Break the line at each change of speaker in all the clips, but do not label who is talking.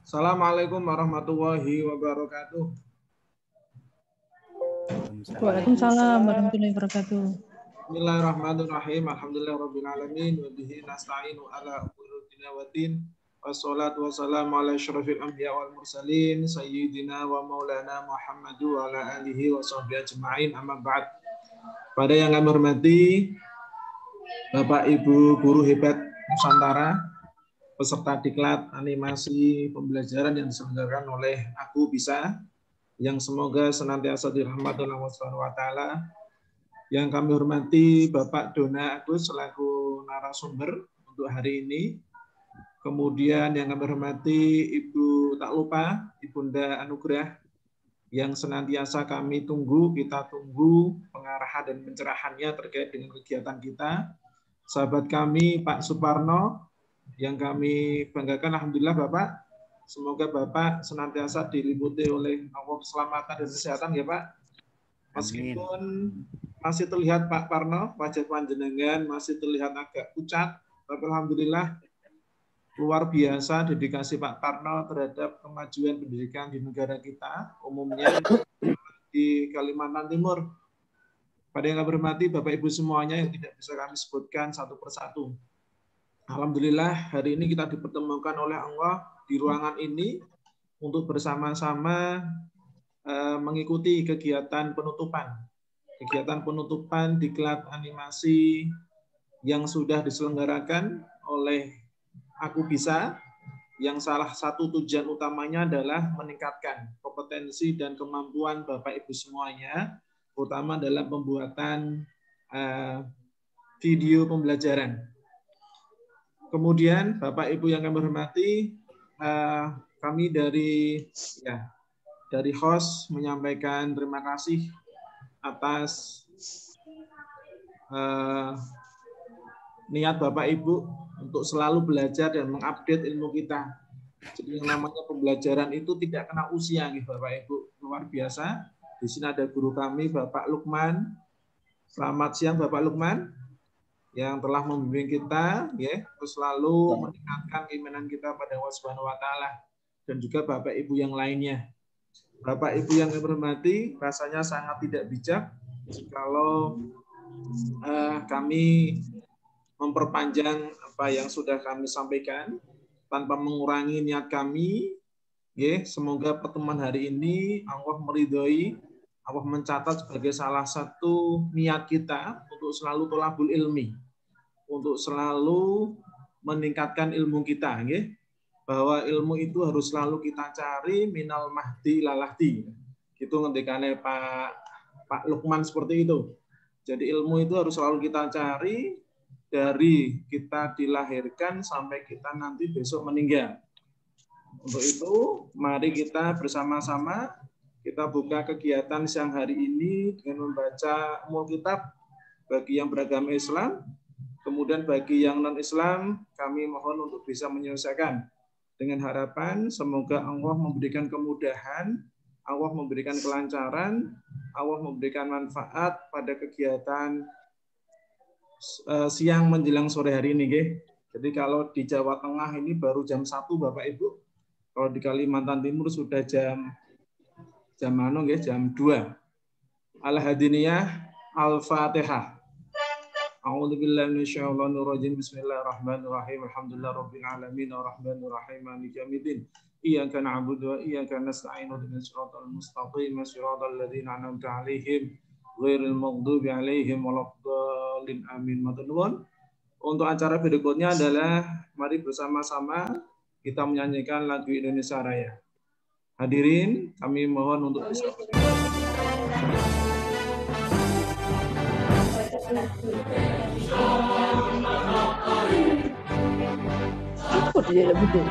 Assalamualaikum warahmatullahi wabarakatuh.
Waalaikumsalam warahmatullahi wabarakatuh.
Bismillahirrahmanirrahim. Alhamdulillahirabbil alamin wa bihi nasta'inu ala umuri dunya waddin. Wassalatu wassalamu ala asyrafil anbiya wal mursalin sayyidina wa maulana Muhammadu wa ala alihi wa sahbihi ajma'in. Amma ba'd. Pada yang kami hormati Bapak Ibu guru hebat Nusantara, peserta diklat animasi pembelajaran yang diselenggarakan oleh Aku Bisa, yang semoga senantiasa dirahmati oleh Allah Subhanahu wa taala. Yang kami hormati Bapak Dona Agus selaku narasumber untuk hari ini. Kemudian yang kami hormati Ibu tak lupa Ibunda Anugrah yang senantiasa kita tunggu pengarahan dan pencerahannya terkait dengan kegiatan kita. Sahabat kami Pak Suparno yang kami banggakan, alhamdulillah Bapak. Semoga Bapak senantiasa diliputi oleh Allah keselamatan dan kesehatan ya Pak. Meskipun masih terlihat Pak Parno, wajah panjenengan masih terlihat agak pucat, tapi alhamdulillah luar biasa dedikasi Pak Parno terhadap kemajuan pendidikan di negara kita, umumnya di Kalimantan Timur. Pada yang kami hormati Bapak Ibu semuanya yang tidak bisa kami sebutkan satu persatu. Alhamdulillah hari ini kita dipertemukan oleh Allah di ruangan ini untuk bersama-sama mengikuti kegiatan penutupan. Kegiatan penutupan diklat animasi yang sudah diselenggarakan oleh Aku Bisa, yang salah satu tujuan utamanya adalah meningkatkan kompetensi dan kemampuan Bapak Ibu semuanya, terutama dalam pembuatan video pembelajaran. Kemudian Bapak Ibu yang kami hormati, kami dari host menyampaikan terima kasih atas niat Bapak Ibu untuk selalu belajar dan mengupdate ilmu kita. Jadi yang namanya pembelajaran itu tidak kena usia nih Bapak Ibu, luar biasa. Di sini ada guru kami Bapak Lukman. Selamat siang Bapak Lukman yang telah membimbing kita, ya, terus selalu meningkatkan keimanan kita pada Allah Subhanahu wa taala, dan juga Bapak Ibu yang lainnya. Bapak Ibu yang kami hormati, rasanya sangat tidak bijak kalau kami memperpanjang apa yang sudah kami sampaikan tanpa mengurangi niat kami. Ya, semoga pertemuan hari ini Allah meridhoi, Allah mencatat sebagai salah satu niat kita untuk selalu tholabul ilmi, untuk selalu meningkatkan ilmu kita, ya. Bahwa ilmu itu harus selalu kita cari minal mahdi lalahdi. Itu ngendikane Pak Lukman seperti itu. Jadi ilmu itu harus selalu kita cari dari kita dilahirkan sampai kita nanti besok meninggal. Untuk itu, mari kita bersama-sama kita buka kegiatan siang hari ini dengan membaca Ummul Kitab bagi yang beragama Islam. Kemudian bagi yang non-Islam, kami mohon untuk bisa menyelesaikan. Dengan harapan semoga Allah memberikan kemudahan, Allah memberikan kelancaran, Allah memberikan manfaat pada kegiatan siang menjelang sore hari ini. Jadi kalau di Jawa Tengah ini baru jam 1 Bapak Ibu, kalau di Kalimantan Timur sudah jam 2. Al-Hadiniyah Al-Fatihah. A'udzubillahi minasyaitonir rajim. Bismillahirrahmanirrahim. Alhamdulillahirabbil alamin arrahmanir rahim maliki yaumiddin. Iyyaka na'budu wa iyyaka nasta'in ihdinas siratal mustaqim siratal ladzina an'amta 'alaihim ghairil maghdubi 'alaihim waladdallin. Amin. Matur. Untuk acara berikutnya adalah mari bersama-sama kita menyanyikan lagu Indonesia Raya. Hadirin, kami mohon untuk bisa
Ikut dia begitu.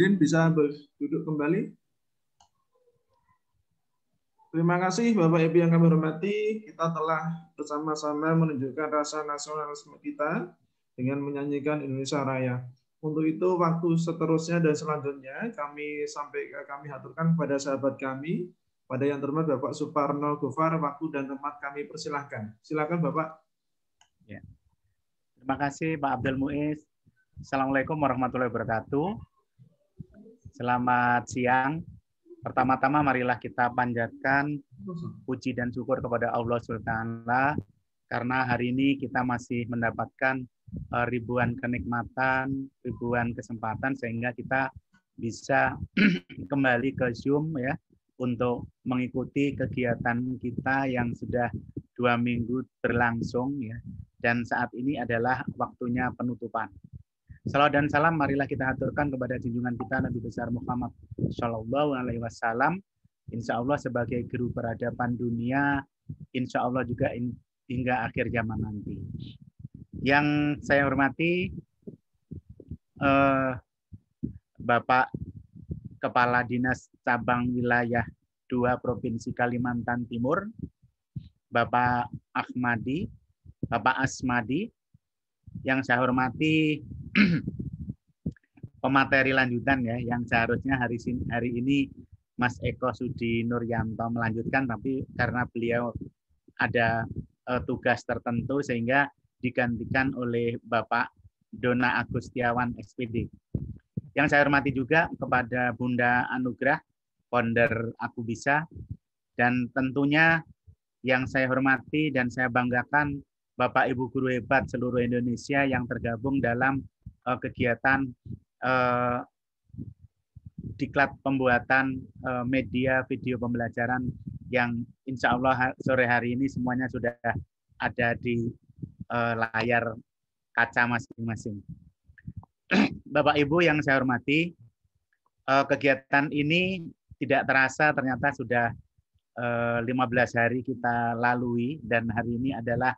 hadirin bisa berduduk kembali. Terima kasih Bapak Ibu yang kami hormati. Kita telah bersama-sama menunjukkan rasa nasionalisme kita dengan menyanyikan Indonesia Raya. Untuk itu waktu seterusnya dan selanjutnya kami haturkan kepada sahabat kami, pada yang terhormat Bapak Suparno Gofar, waktu dan tempat kami persilahkan. Silakan Bapak.
Ya. Terima kasih Pak Abdul Muiz. Assalamualaikum warahmatullahi wabarakatuh. Selamat siang. Pertama-tama marilah kita panjatkan puji dan syukur kepada Allah SWT karena hari ini kita masih mendapatkan ribuan kenikmatan, ribuan kesempatan sehingga kita bisa kembali ke Zoom ya untuk mengikuti kegiatan kita yang sudah 2 minggu berlangsung ya, dan saat ini adalah waktunya penutupan. Salawat dan salam marilah kita haturkan kepada junjungan kita Nabi besar Muhammad Shallallahu Alaihi Wasallam. Insya Allah sebagai guru peradaban dunia, insya Allah juga hingga akhir zaman nanti. Yang saya hormati Bapak Kepala Dinas Cabang Wilayah 2 Provinsi Kalimantan Timur, Bapak Asmadi, yang saya hormati pemateri lanjutan ya, yang seharusnya hari ini Mas Eko Sudi Nuryanto melanjutkan, tapi karena beliau ada tugas tertentu sehingga digantikan oleh Bapak Dona Agustiawan SPD. Yang saya hormati juga kepada Bunda Anugrah, founder Aku Bisa, dan tentunya yang saya hormati dan saya banggakan Bapak Ibu guru hebat seluruh Indonesia yang tergabung dalam kegiatan diklat pembuatan media video pembelajaran yang insya Allah sore hari ini semuanya sudah ada di layar kaca masing-masing. Bapak Ibu yang saya hormati, kegiatan ini tidak terasa ternyata sudah 15 hari kita lalui dan hari ini adalah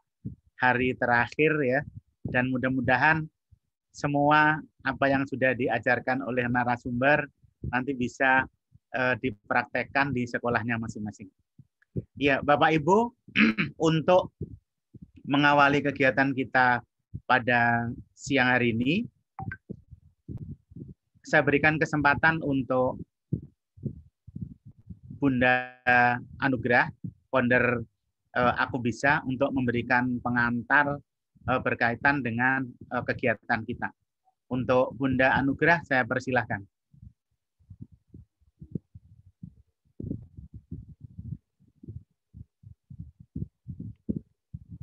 hari terakhir ya, dan mudah-mudahan semua apa yang sudah diajarkan oleh narasumber nanti bisa dipraktekkan di sekolahnya masing-masing. Ya, Bapak Ibu, untuk mengawali kegiatan kita pada siang hari ini, saya berikan kesempatan untuk Bunda Anugrah, founder Aku Bisa, untuk memberikan pengantar berkaitan dengan kegiatan kita. Untuk Bunda Anugrah, saya persilahkan.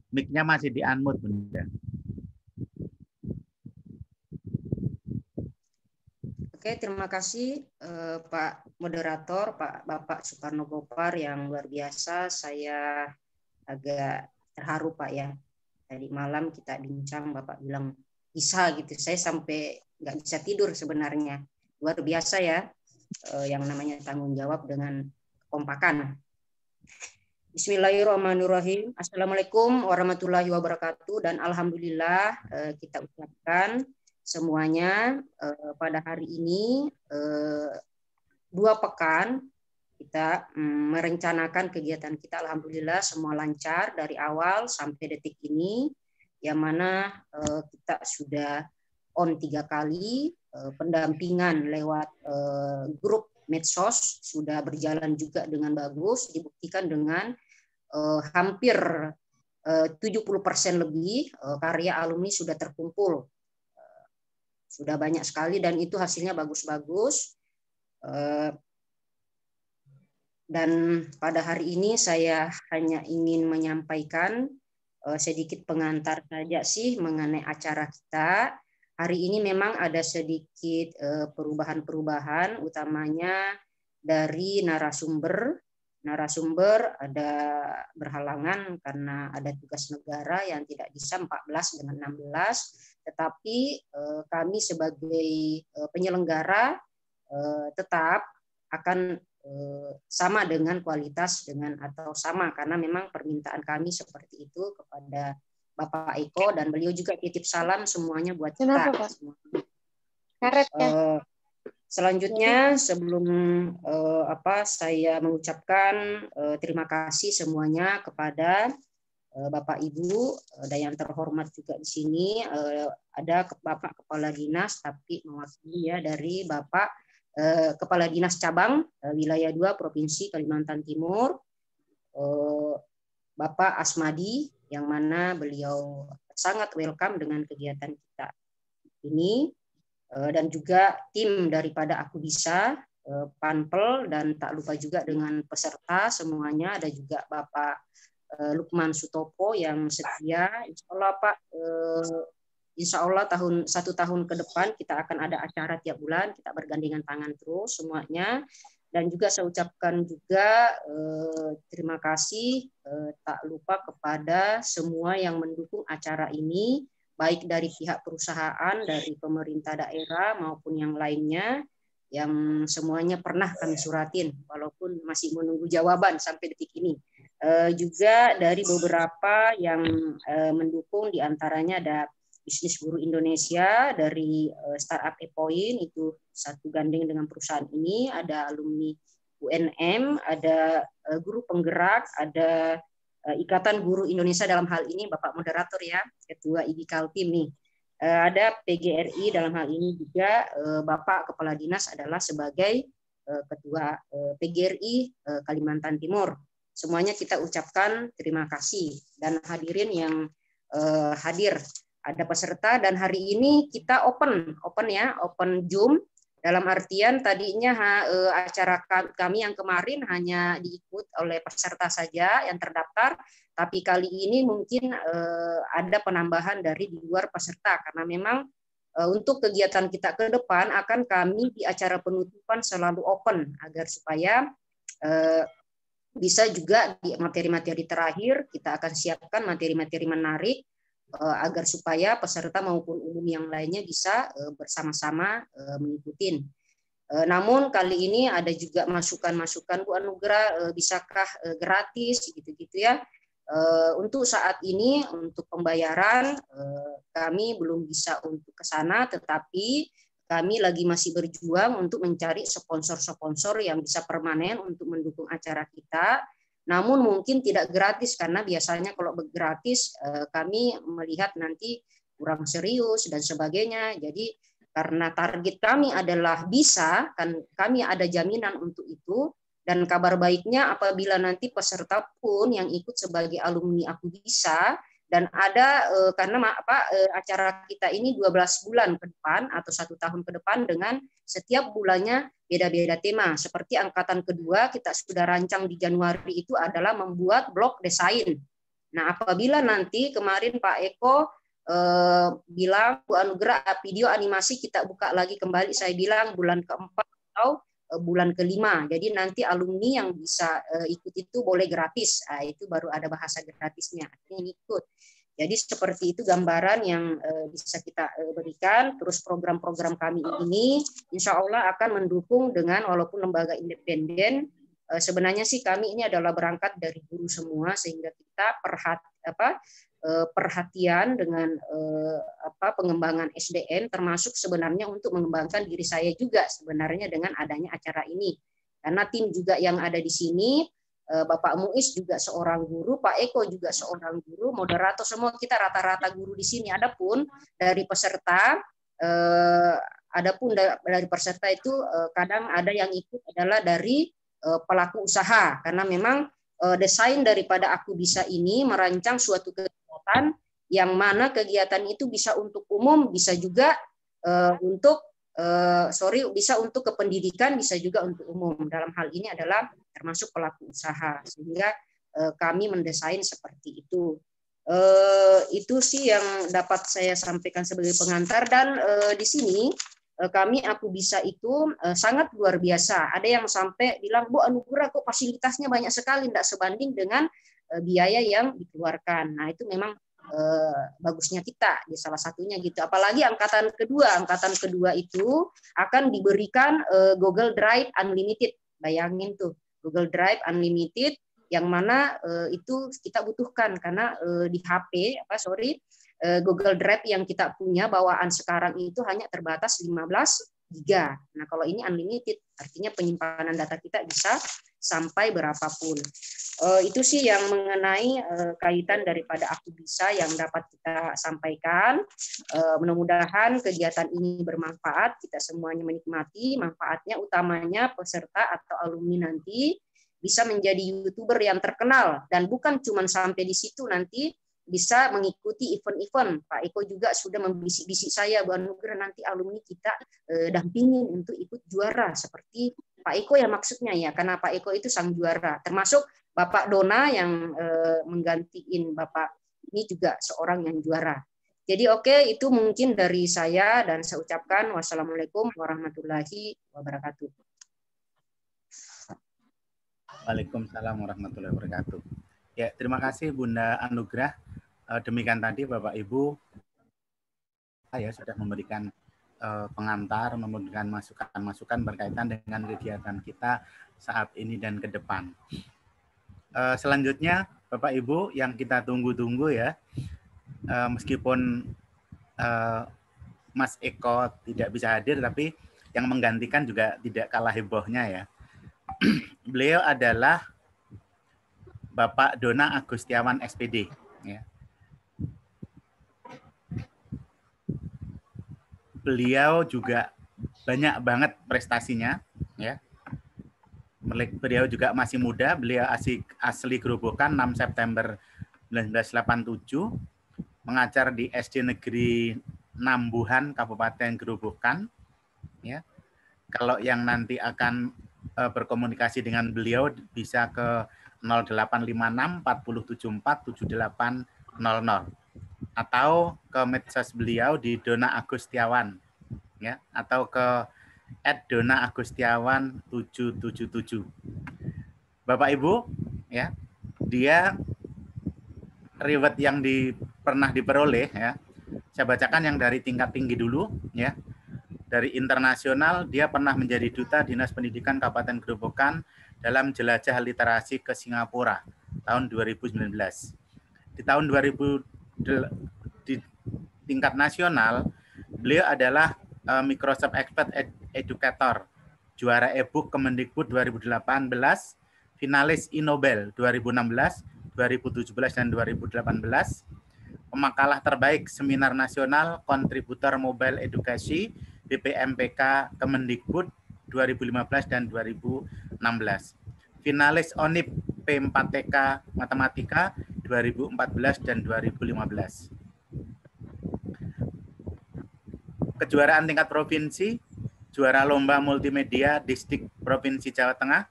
Mic-nya masih di-unmute, Bunda.
Oke, terima kasih Pak Moderator, Bapak Suparno Gofar yang luar biasa. Saya agak terharu Pak ya. Tadi malam kita bincang, Bapak bilang bisa gitu. Saya sampai nggak bisa tidur sebenarnya. Luar biasa ya, yang namanya tanggung jawab dengan kekompakan. Bismillahirrahmanirrahim. Assalamualaikum warahmatullahi wabarakatuh. Dan alhamdulillah kita ucapkan semuanya pada hari ini 2 pekan kita merencanakan kegiatan kita, alhamdulillah semua lancar dari awal sampai detik ini, yang mana kita sudah on 3 kali, pendampingan lewat grup medsos sudah berjalan juga dengan bagus, dibuktikan dengan hampir 70% lebih karya alumni sudah terkumpul. Sudah banyak sekali dan itu hasilnya bagus-bagus. Dan pada hari ini saya hanya ingin menyampaikan sedikit pengantar saja sih mengenai acara kita. Hari ini memang ada sedikit perubahan-perubahan, utamanya dari narasumber. Narasumber ada berhalangan karena ada tugas negara yang tidak bisa 14 dengan 16. Tetapi kami sebagai penyelenggara tetap akan sama dengan kualitas atau sama, karena memang permintaan kami seperti itu kepada Bapak Eko, dan beliau juga titip salam semuanya buat kita. Selanjutnya sebelum saya mengucapkan terima kasih semuanya kepada Bapak Ibu dan yang terhormat juga di sini ada Bapak Kepala Dinas, tapi mewakili ya dari Bapak Kepala Dinas Cabang Wilayah 2 Provinsi Kalimantan Timur, Bapak Asmadi, yang mana beliau sangat welcome dengan kegiatan kita ini. Dan juga tim daripada Aku Bisa, Panpel, dan tak lupa juga dengan peserta semuanya, ada juga Bapak Lukman Sutopo yang setia. Insya Allah Pak, insya Allah 1 tahun ke depan kita akan ada acara tiap bulan, kita bergandengan tangan terus semuanya. Dan juga saya ucapkan juga terima kasih tak lupa kepada semua yang mendukung acara ini, baik dari pihak perusahaan, dari pemerintah daerah maupun yang lainnya, yang semuanya pernah kami suratin, walaupun masih menunggu jawaban sampai detik ini. Juga dari beberapa yang mendukung, diantaranya ada Bisnis Guru Indonesia, dari startup E-Point, itu satu gandeng dengan perusahaan ini, ada alumni UNM, ada guru penggerak, ada Ikatan Guru Indonesia dalam hal ini Bapak Moderator ya, Ketua IGI Kaltim nih. Ada PGRI dalam hal ini juga Bapak Kepala Dinas adalah sebagai Ketua PGRI Kalimantan Timur. Semuanya kita ucapkan terima kasih, dan hadirin yang hadir, ada peserta, dan hari ini kita open Zoom. Dalam artian tadinya acara kami yang kemarin hanya diikut oleh peserta saja yang terdaftar, tapi kali ini mungkin ada penambahan dari di luar peserta, karena memang untuk kegiatan kita ke depan akan kami di acara penutupan selalu open, agar supaya bisa juga di materi-materi terakhir kita akan siapkan materi-materi menarik, agar supaya peserta maupun umum yang lainnya bisa bersama-sama mengikuti. Namun kali ini ada juga masukan-masukan, Bu Anugrah, bisakah gratis gitu-gitu ya. Untuk saat ini untuk pembayaran kami belum bisa untuk ke sana, tetapi kami lagi masih berjuang untuk mencari sponsor-sponsor yang bisa permanen untuk mendukung acara kita. Namun mungkin tidak gratis, karena biasanya kalau gratis kami melihat nanti kurang serius dan sebagainya. Jadi karena target kami adalah bisa, kan kami ada jaminan untuk itu. Dan kabar baiknya apabila nanti peserta pun yang ikut sebagai alumni Aku Bisa, dan ada karena acara kita ini 12 bulan ke depan atau 1 tahun ke depan, dengan setiap bulannya beda-beda tema. Seperti angkatan kedua kita sudah rancang di Januari itu adalah membuat blog desain. Nah, apabila nanti kemarin Pak Eko bilang, Bu Anugrah, video animasi kita buka lagi kembali, saya bilang bulan keempat atau bulan kelima. Jadi nanti alumni yang bisa ikut itu boleh gratis. Nah, itu baru ada bahasa gratisnya. Ini ikut. Jadi seperti itu gambaran yang bisa kita berikan. Terus program-program kami ini insya Allah akan mendukung dengan, walaupun lembaga independen, sebenarnya sih kami ini adalah berangkat dari guru semua, sehingga kita perhatian dengan pengembangan SDM, termasuk sebenarnya untuk mengembangkan diri saya juga sebenarnya dengan adanya acara ini. Karena tim juga yang ada di sini, Bapak Muiz juga seorang guru, Pak Eko juga seorang guru, moderator semua kita rata-rata guru di sini. Adapun dari peserta, itu kadang ada yang ikut adalah dari pelaku usaha, karena memang desain daripada Aku Bisa ini merancang suatu kegiatan yang mana kegiatan itu bisa untuk umum, bisa juga bisa untuk kependidikan, bisa juga untuk umum. Dalam hal ini adalah termasuk pelaku usaha, sehingga kami mendesain seperti itu. Itu sih yang dapat saya sampaikan sebagai pengantar. Dan di sini kami Aku Bisa itu sangat luar biasa. Ada yang sampai bilang, Bu Anugrah kok fasilitasnya banyak sekali, tidak sebanding dengan biaya yang dikeluarkan. Nah, itu memang bagusnya kita di salah satunya gitu. Apalagi angkatan kedua itu akan diberikan Google Drive Unlimited. Bayangin tuh, Google Drive Unlimited, yang mana itu kita butuhkan, karena di HP Google Drive yang kita punya bawaan sekarang itu hanya terbatas 15 giga. Nah, kalau ini unlimited, artinya penyimpanan data kita bisa sampai berapapun. Itu sih yang mengenai kaitan daripada Aku Bisa yang dapat kita sampaikan. Mudah-mudahan kegiatan ini bermanfaat, kita semuanya menikmati manfaatnya, utamanya peserta atau alumni nanti bisa menjadi YouTuber yang terkenal, dan bukan cuma sampai di situ, nanti bisa mengikuti event-event. Pak Eko juga sudah membisik-bisik saya, Bu Anugrah, nanti alumni kita dampingin untuk ikut juara seperti Pak Eko ya maksudnya ya, karena Pak Eko itu sang juara, termasuk Bapak Dona yang menggantiin Bapak ini juga seorang yang juara. Jadi oke, itu mungkin dari saya, dan saya ucapkan wassalamualaikum warahmatullahi wabarakatuh.
Waalaikumsalam warahmatullahi wabarakatuh. Ya, terima kasih Bunda Anugrah. Demikian tadi Bapak Ibu ya sudah memberikan pengantar, memberikan masukan-masukan berkaitan dengan kegiatan kita saat ini dan ke depan. Selanjutnya Bapak Ibu yang kita tunggu-tunggu ya, meskipun Mas Eko tidak bisa hadir, tapi yang menggantikan juga tidak kalah hebohnya ya. Beliau adalah Bapak Dona Agustiawan SPD. Ya. Beliau juga banyak banget prestasinya. Ya. Beliau juga masih muda. Beliau asli Gerobokan, 6 September 1987. Mengajar di SD Negeri Nambuhan, Kabupaten Gerobokan. Ya. Kalau yang nanti akan berkomunikasi dengan beliau bisa ke 0856 474 7800 atau ke medsos beliau di Dona Agustiawan ya, atau ke @Dona-Agustiawan 777. Bapak Ibu ya, dia riwayat yang pernah diperoleh ya. Saya bacakan yang dari tingkat tinggi dulu ya. Dari internasional, dia pernah menjadi Duta Dinas Pendidikan Kabupaten Gerobokan dalam jelajah literasi ke Singapura tahun 2019. Di tahun 2000 di tingkat nasional, beliau adalah Microsoft Expert Educator, juara e-book Kemendikbud 2018, finalis Inobel 2016, 2017 dan 2018, pemakalah terbaik Seminar Nasional Kontributor Mobile Education BPMPK Kemendikbud 2015 dan 2016. Finalis ONIP P4TK Matematika 2014 dan 2015. Kejuaraan tingkat provinsi, juara lomba multimedia Distrik Provinsi Jawa Tengah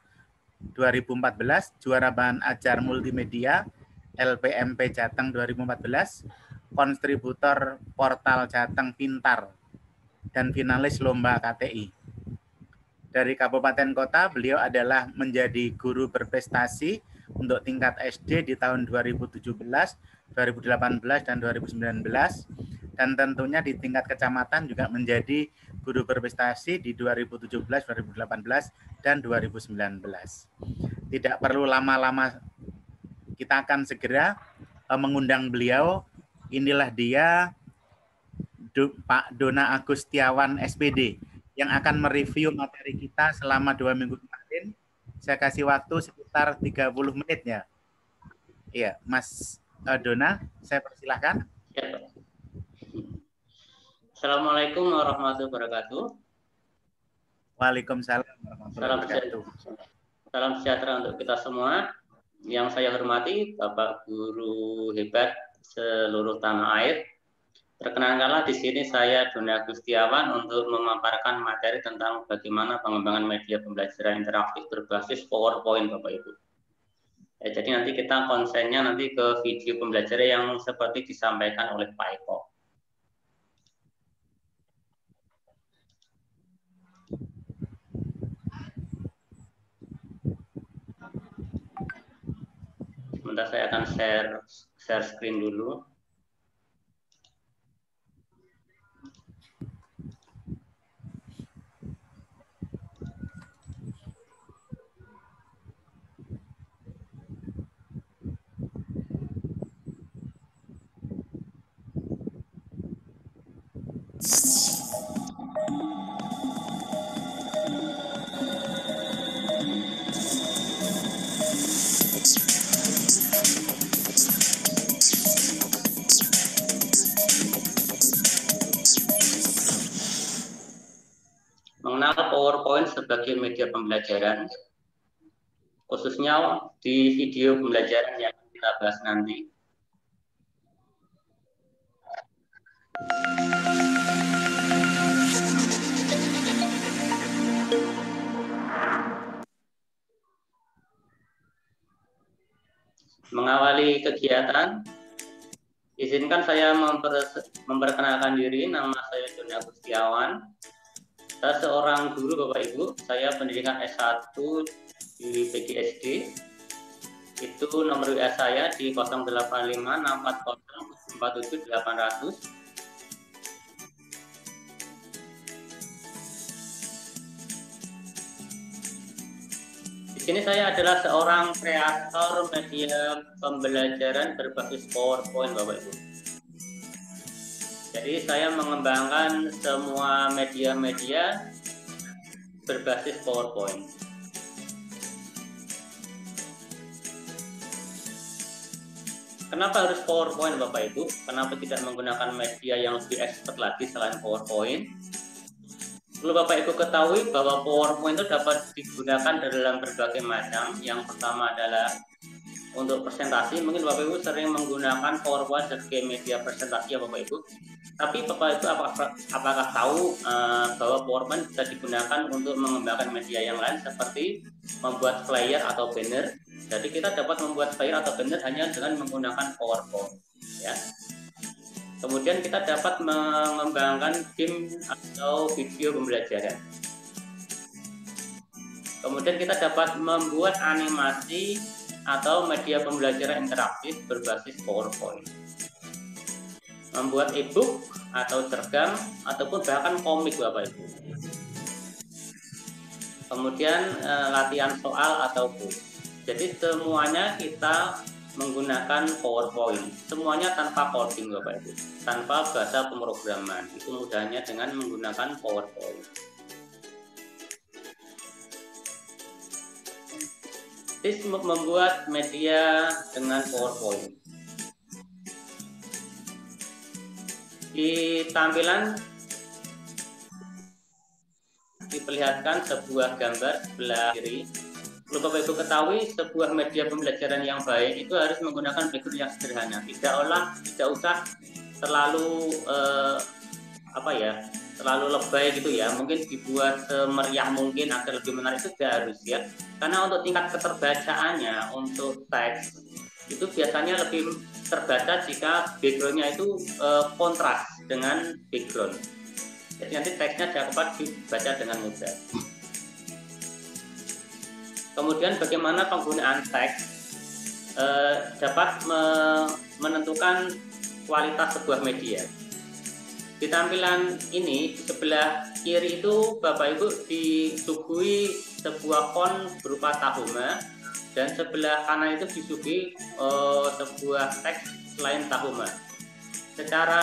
2014, juara bahan ajar multimedia LPMP Jateng 2014, kontributor portal Jateng Pintar, dan finalis lomba KTI. Dari kabupaten kota, beliau adalah menjadi guru berprestasi untuk tingkat SD di tahun 2017, 2018, dan 2019. Dan tentunya di tingkat kecamatan juga menjadi guru berprestasi di 2017, 2018, dan 2019. Tidak perlu lama-lama, kita akan segera mengundang beliau. Inilah dia, Pak Dona Agustiawan SPD yang akan mereview materi kita selama 2 minggu kemarin. Saya kasih waktu sekitar 30 menit ya. Iya, Mas Dona, saya persilahkan.
Ya, Assalamualaikum warahmatullahi wabarakatuh.
Waalaikumsalam warahmatullahi wabarakatuh.
Salam sejahtera untuk kita semua. Yang saya hormati Bapak Guru hebat seluruh tanah air. Perkenalkanlah di sini saya Dona Agustiawan untuk memaparkan materi tentang bagaimana pengembangan media pembelajaran interaktif berbasis PowerPoint, Bapak Ibu. Ya, jadi nanti kita konsennya nanti ke video pembelajaran yang seperti disampaikan oleh Pak Eko. Sebentar saya akan share screen dulu. mengenal PowerPoint sebagai media pembelajaran, khususnya di video pembelajaran yang kita bahas nanti. Mengawali kegiatan, izinkan saya memperkenalkan diri. Nama saya Doni Agustiawan. Saya seorang guru Bapak Ibu. Saya pendidikan S1 di PGSD. Itu nomor WA saya di 085640477800. Di sini saya adalah seorang kreator media pembelajaran berbasis PowerPoint, Bapak Ibu. Jadi saya mengembangkan semua media-media berbasis PowerPoint. Kenapa harus PowerPoint, Bapak Ibu? Kenapa tidak menggunakan media yang lebih expert lagi selain PowerPoint? Perlu Bapak Ibu ketahui bahwa PowerPoint itu dapat digunakan dalam berbagai macam. Yang pertama adalah untuk presentasi. Mungkin Bapak Ibu sering menggunakan PowerPoint sebagai media presentasi ya Bapak Ibu. Tapi Bapak Ibu apakah tahu bahwa PowerPoint bisa digunakan untuk mengembangkan media yang lain seperti membuat flyer atau banner. Jadi kita dapat membuat flyer atau banner hanya dengan menggunakan PowerPoint. Ya. Kemudian kita dapat mengembangkan game atau video pembelajaran. Kemudian kita dapat membuat animasi atau media pembelajaran interaktif berbasis PowerPoint. Membuat e-book atau cergam ataupun bahkan komik Bapak Ibu. Kemudian latihan soal atau quiz. Jadi semuanya kita menggunakan PowerPoint, semuanya tanpa coding Bapak Ibu, tanpa bahasa pemrograman. Itu mudahnya dengan menggunakan PowerPoint. Tips membuat media dengan PowerPoint. Di tampilan diperlihatkan sebuah gambar sebelah kiri. Perlu Bapak Ibu ketahui, sebuah media pembelajaran yang baik itu harus menggunakan background yang sederhana. Tidak usah terlalu terlalu lebay gitu ya. Mungkin dibuat semeriah mungkin agar lebih menarik, itu tidak harus ya. Karena untuk tingkat keterbacaannya untuk teks itu biasanya lebih terbaca jika backgroundnya itu kontras dengan background. Jadi nanti teksnya dapat dibaca dengan mudah. Kemudian bagaimana penggunaan teks dapat menentukan kualitas sebuah media. Di tampilan ini, di sebelah kiri itu Bapak Ibu disuguhi sebuah font berupa Tahoma, dan sebelah kanan itu disuguhi sebuah teks selain Tahoma. Secara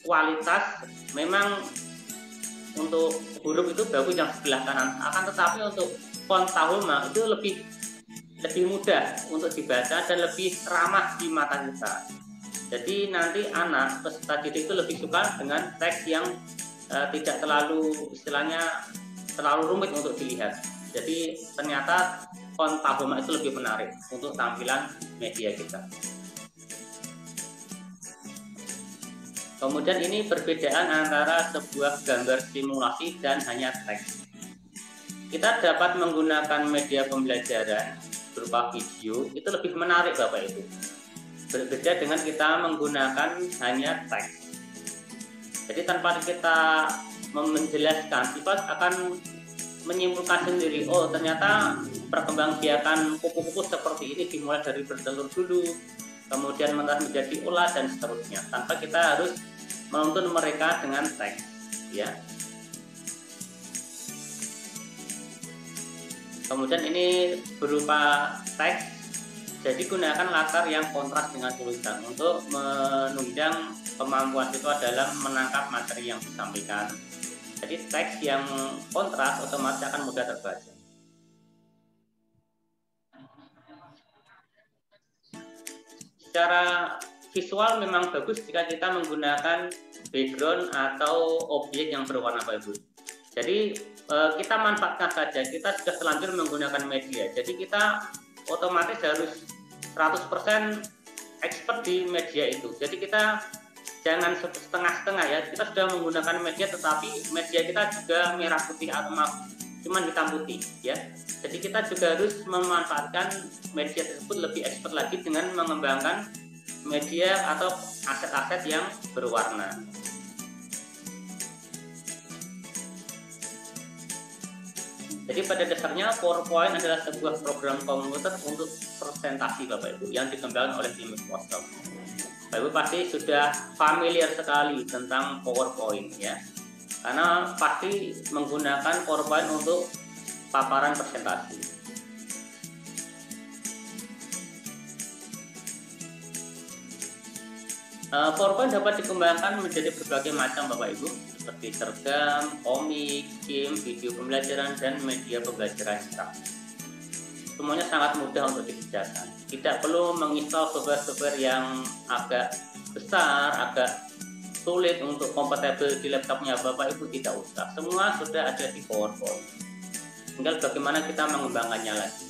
kualitas memang untuk huruf itu bagus yang sebelah kanan, akan tetapi untuk font Tahoma itu lebih mudah untuk dibaca dan lebih ramah di mata kita. Jadi nanti anak peserta didik itu lebih suka dengan teks yang tidak terlalu rumit untuk dilihat. Jadi ternyata font Tahoma itu lebih menarik untuk tampilan media kita. Kemudian ini perbedaan antara sebuah gambar simulasi dan hanya teks. Kita dapat menggunakan media pembelajaran berupa video, itu lebih menarik Bapak Ibu. Berbeda dengan kita menggunakan hanya teks. Jadi tanpa kita menjelaskan, kita akan menyimpulkan sendiri, oh ternyata perkembangbiakan kupu-kupu seperti ini dimulai dari bertelur dulu, kemudian menjadi ulat dan seterusnya, tanpa kita harus menuntun mereka dengan teks, ya. Kemudian ini berupa teks, jadi gunakan latar yang kontras dengan tulisan untuk menunjang kemampuan siswa dalam menangkap materi yang disampaikan. Jadi teks yang kontras otomatis akan mudah terbaca. Secara visual memang bagus jika kita menggunakan background atau objek yang berwarna Bapak Ibu. Jadi kita manfaatkan saja, kita sudah terlanjur menggunakan media. Jadi kita otomatis harus 100% expert di media itu. Jadi kita jangan setengah-setengah ya. Kita sudah menggunakan media, tetapi media kita juga merah putih atau cuma hitam putih ya. Jadi kita juga harus memanfaatkan media tersebut lebih expert lagi dengan mengembangkan media atau aset-aset yang berwarna. Jadi pada dasarnya PowerPoint adalah sebuah program komputer untuk presentasi Bapak Ibu yang dikembangkan oleh tim Microsoft. Bapak Ibu pasti sudah familiar sekali tentang PowerPoint ya, karena pasti menggunakan PowerPoint untuk paparan presentasi. PowerPoint dapat dikembangkan menjadi berbagai macam Bapak Ibu, seperti seragam, komik, game, video pembelajaran, dan media pembelajaran interaktif. Semuanya sangat mudah untuk dikerjakan. Tidak perlu menginstal software-software yang agak besar, agak sulit untuk kompatibel di laptopnya Bapak Ibu, tidak usah. Semua sudah ada di PowerPoint. Tinggal bagaimana kita mengembangkannya lagi.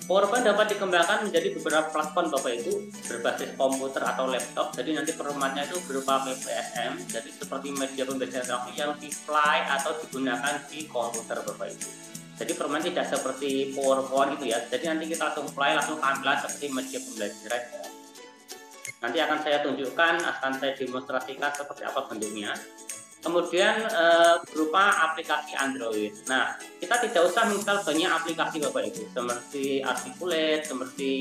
PowerPoint dapat dikembangkan menjadi beberapa platform Bapak Ibu berbasis komputer atau laptop. Jadi nanti formatnya itu berupa PPSM, jadi seperti media pembelajaran yang di-fly atau digunakan di komputer Bapak Ibu. Jadi format tidak seperti PowerPoint itu ya. Jadi nanti kita langsung fly, langsung tampilan seperti media pembelajaran. Nanti akan saya tunjukkan, akan saya demonstrasikan seperti apa bentuknya. Kemudian berupa aplikasi Android. Nah, kita tidak usah menginstal banyak aplikasi Bapak Ibu, seperti Articulate, seperti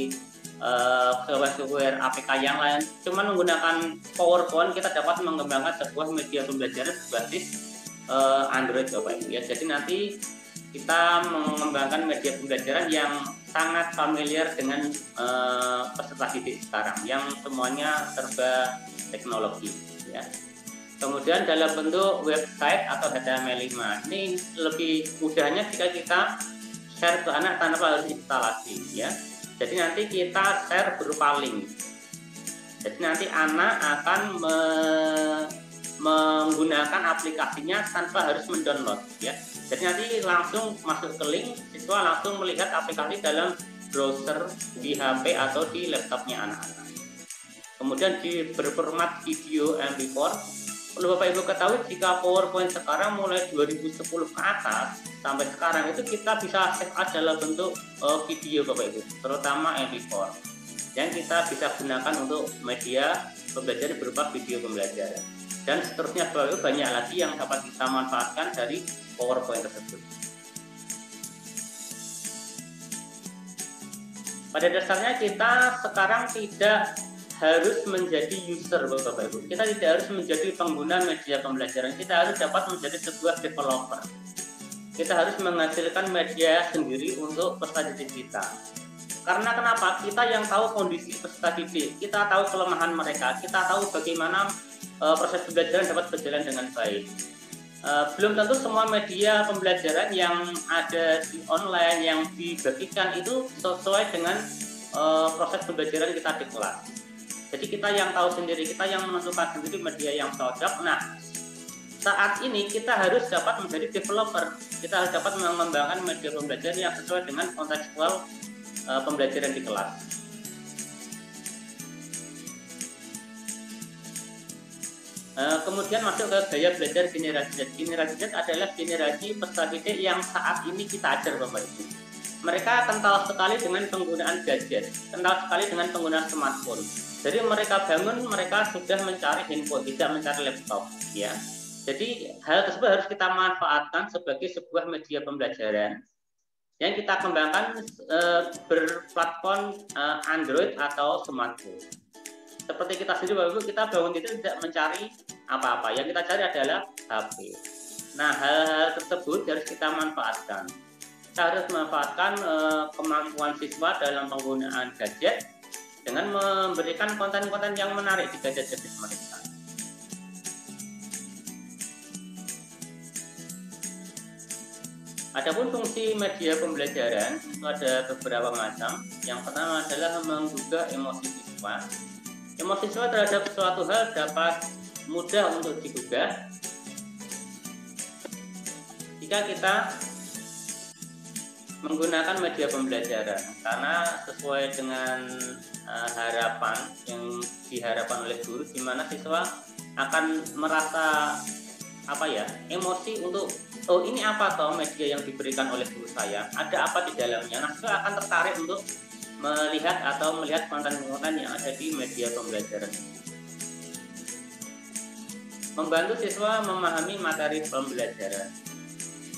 software APK yang lain. Cuma menggunakan PowerPoint kita dapat mengembangkan sebuah media pembelajaran berbasis Android Bapak Ibu ya. Jadi nanti kita mengembangkan media pembelajaran yang sangat familiar dengan peserta didik sekarang, yang semuanya serba teknologi ya. Kemudian dalam bentuk website atau HTML5. Ini lebih mudahnya jika kita share ke anak tanpa harus instalasi ya. Jadi nanti kita share berupa link. Jadi nanti anak akan menggunakan aplikasinya tanpa harus mendownload ya. Jadi nanti langsung masuk ke link, siswa langsung melihat aplikasi dalam browser di HP atau di laptopnya anak-anak. Kemudian berformat video MP4. Perlu Bapak Ibu ketahui, jika PowerPoint sekarang mulai 2010 ke atas sampai sekarang itu kita bisa save dalam bentuk video Bapak Ibu, terutama MP4 yang kita bisa gunakan untuk media pembelajaran berupa video pembelajaran. Dan seterusnya Bapak Ibu, banyak lagi yang dapat kita manfaatkan dari PowerPoint tersebut. Pada dasarnya kita sekarang tidak harus menjadi user Bapak Ibu. Kita tidak harus menjadi pengguna media pembelajaran. Kita harus dapat menjadi sebuah developer. Kita harus menghasilkan media sendiri untuk peserta didik kita. Karena kenapa? Kita yang tahu kondisi peserta didik, kita tahu kelemahan mereka, kita tahu bagaimana proses pembelajaran dapat berjalan dengan baik. Belum tentu semua media pembelajaran yang ada di online yang dibagikan itu sesuai dengan proses pembelajaran kita di kelas. Jadi kita yang tahu sendiri, kita yang menentukan sendiri media yang cocok. Nah, saat ini kita harus dapat menjadi developer. Kita harus dapat mengembangkan media pembelajaran yang sesuai dengan kontekstual pembelajaran di kelas. Kemudian masuk ke gaya belajar generasi Z. Generasi Z adalah generasi peserta didik yang saat ini kita ajar Bapak Ibu. Mereka kental sekali dengan penggunaan gadget, kental sekali dengan penggunaan smartphone. Jadi mereka bangun, mereka sudah mencari handphone, tidak mencari laptop, ya. Jadi hal tersebut harus kita manfaatkan sebagai sebuah media pembelajaran yang kita kembangkan berplatform Android atau smartphone. Seperti kita sendiri, Bapak Ibu, kita bangun itu tidak mencari apa-apa, yang kita cari adalah HP. Nah, hal-hal tersebut harus kita manfaatkan. Kita harus memanfaatkan kemampuan siswa dalam penggunaan gadget dengan memberikan konten-konten yang menarik di gadget-gadget mereka. Adapun fungsi media pembelajaran itu ada beberapa macam. Yang pertama adalah menggugah emosi siswa. Emosi siswa terhadap suatu hal dapat mudah untuk digugah jika kita menggunakan media pembelajaran, karena sesuai dengan harapan yang diharapkan oleh guru, di mana siswa akan merasa emosi untuk ini apa toh media yang diberikan oleh guru saya, ada apa di dalamnya. Nah, siswa akan tertarik untuk melihat konten-konten yang ada di media pembelajaran. Membantu siswa memahami materi pembelajaran.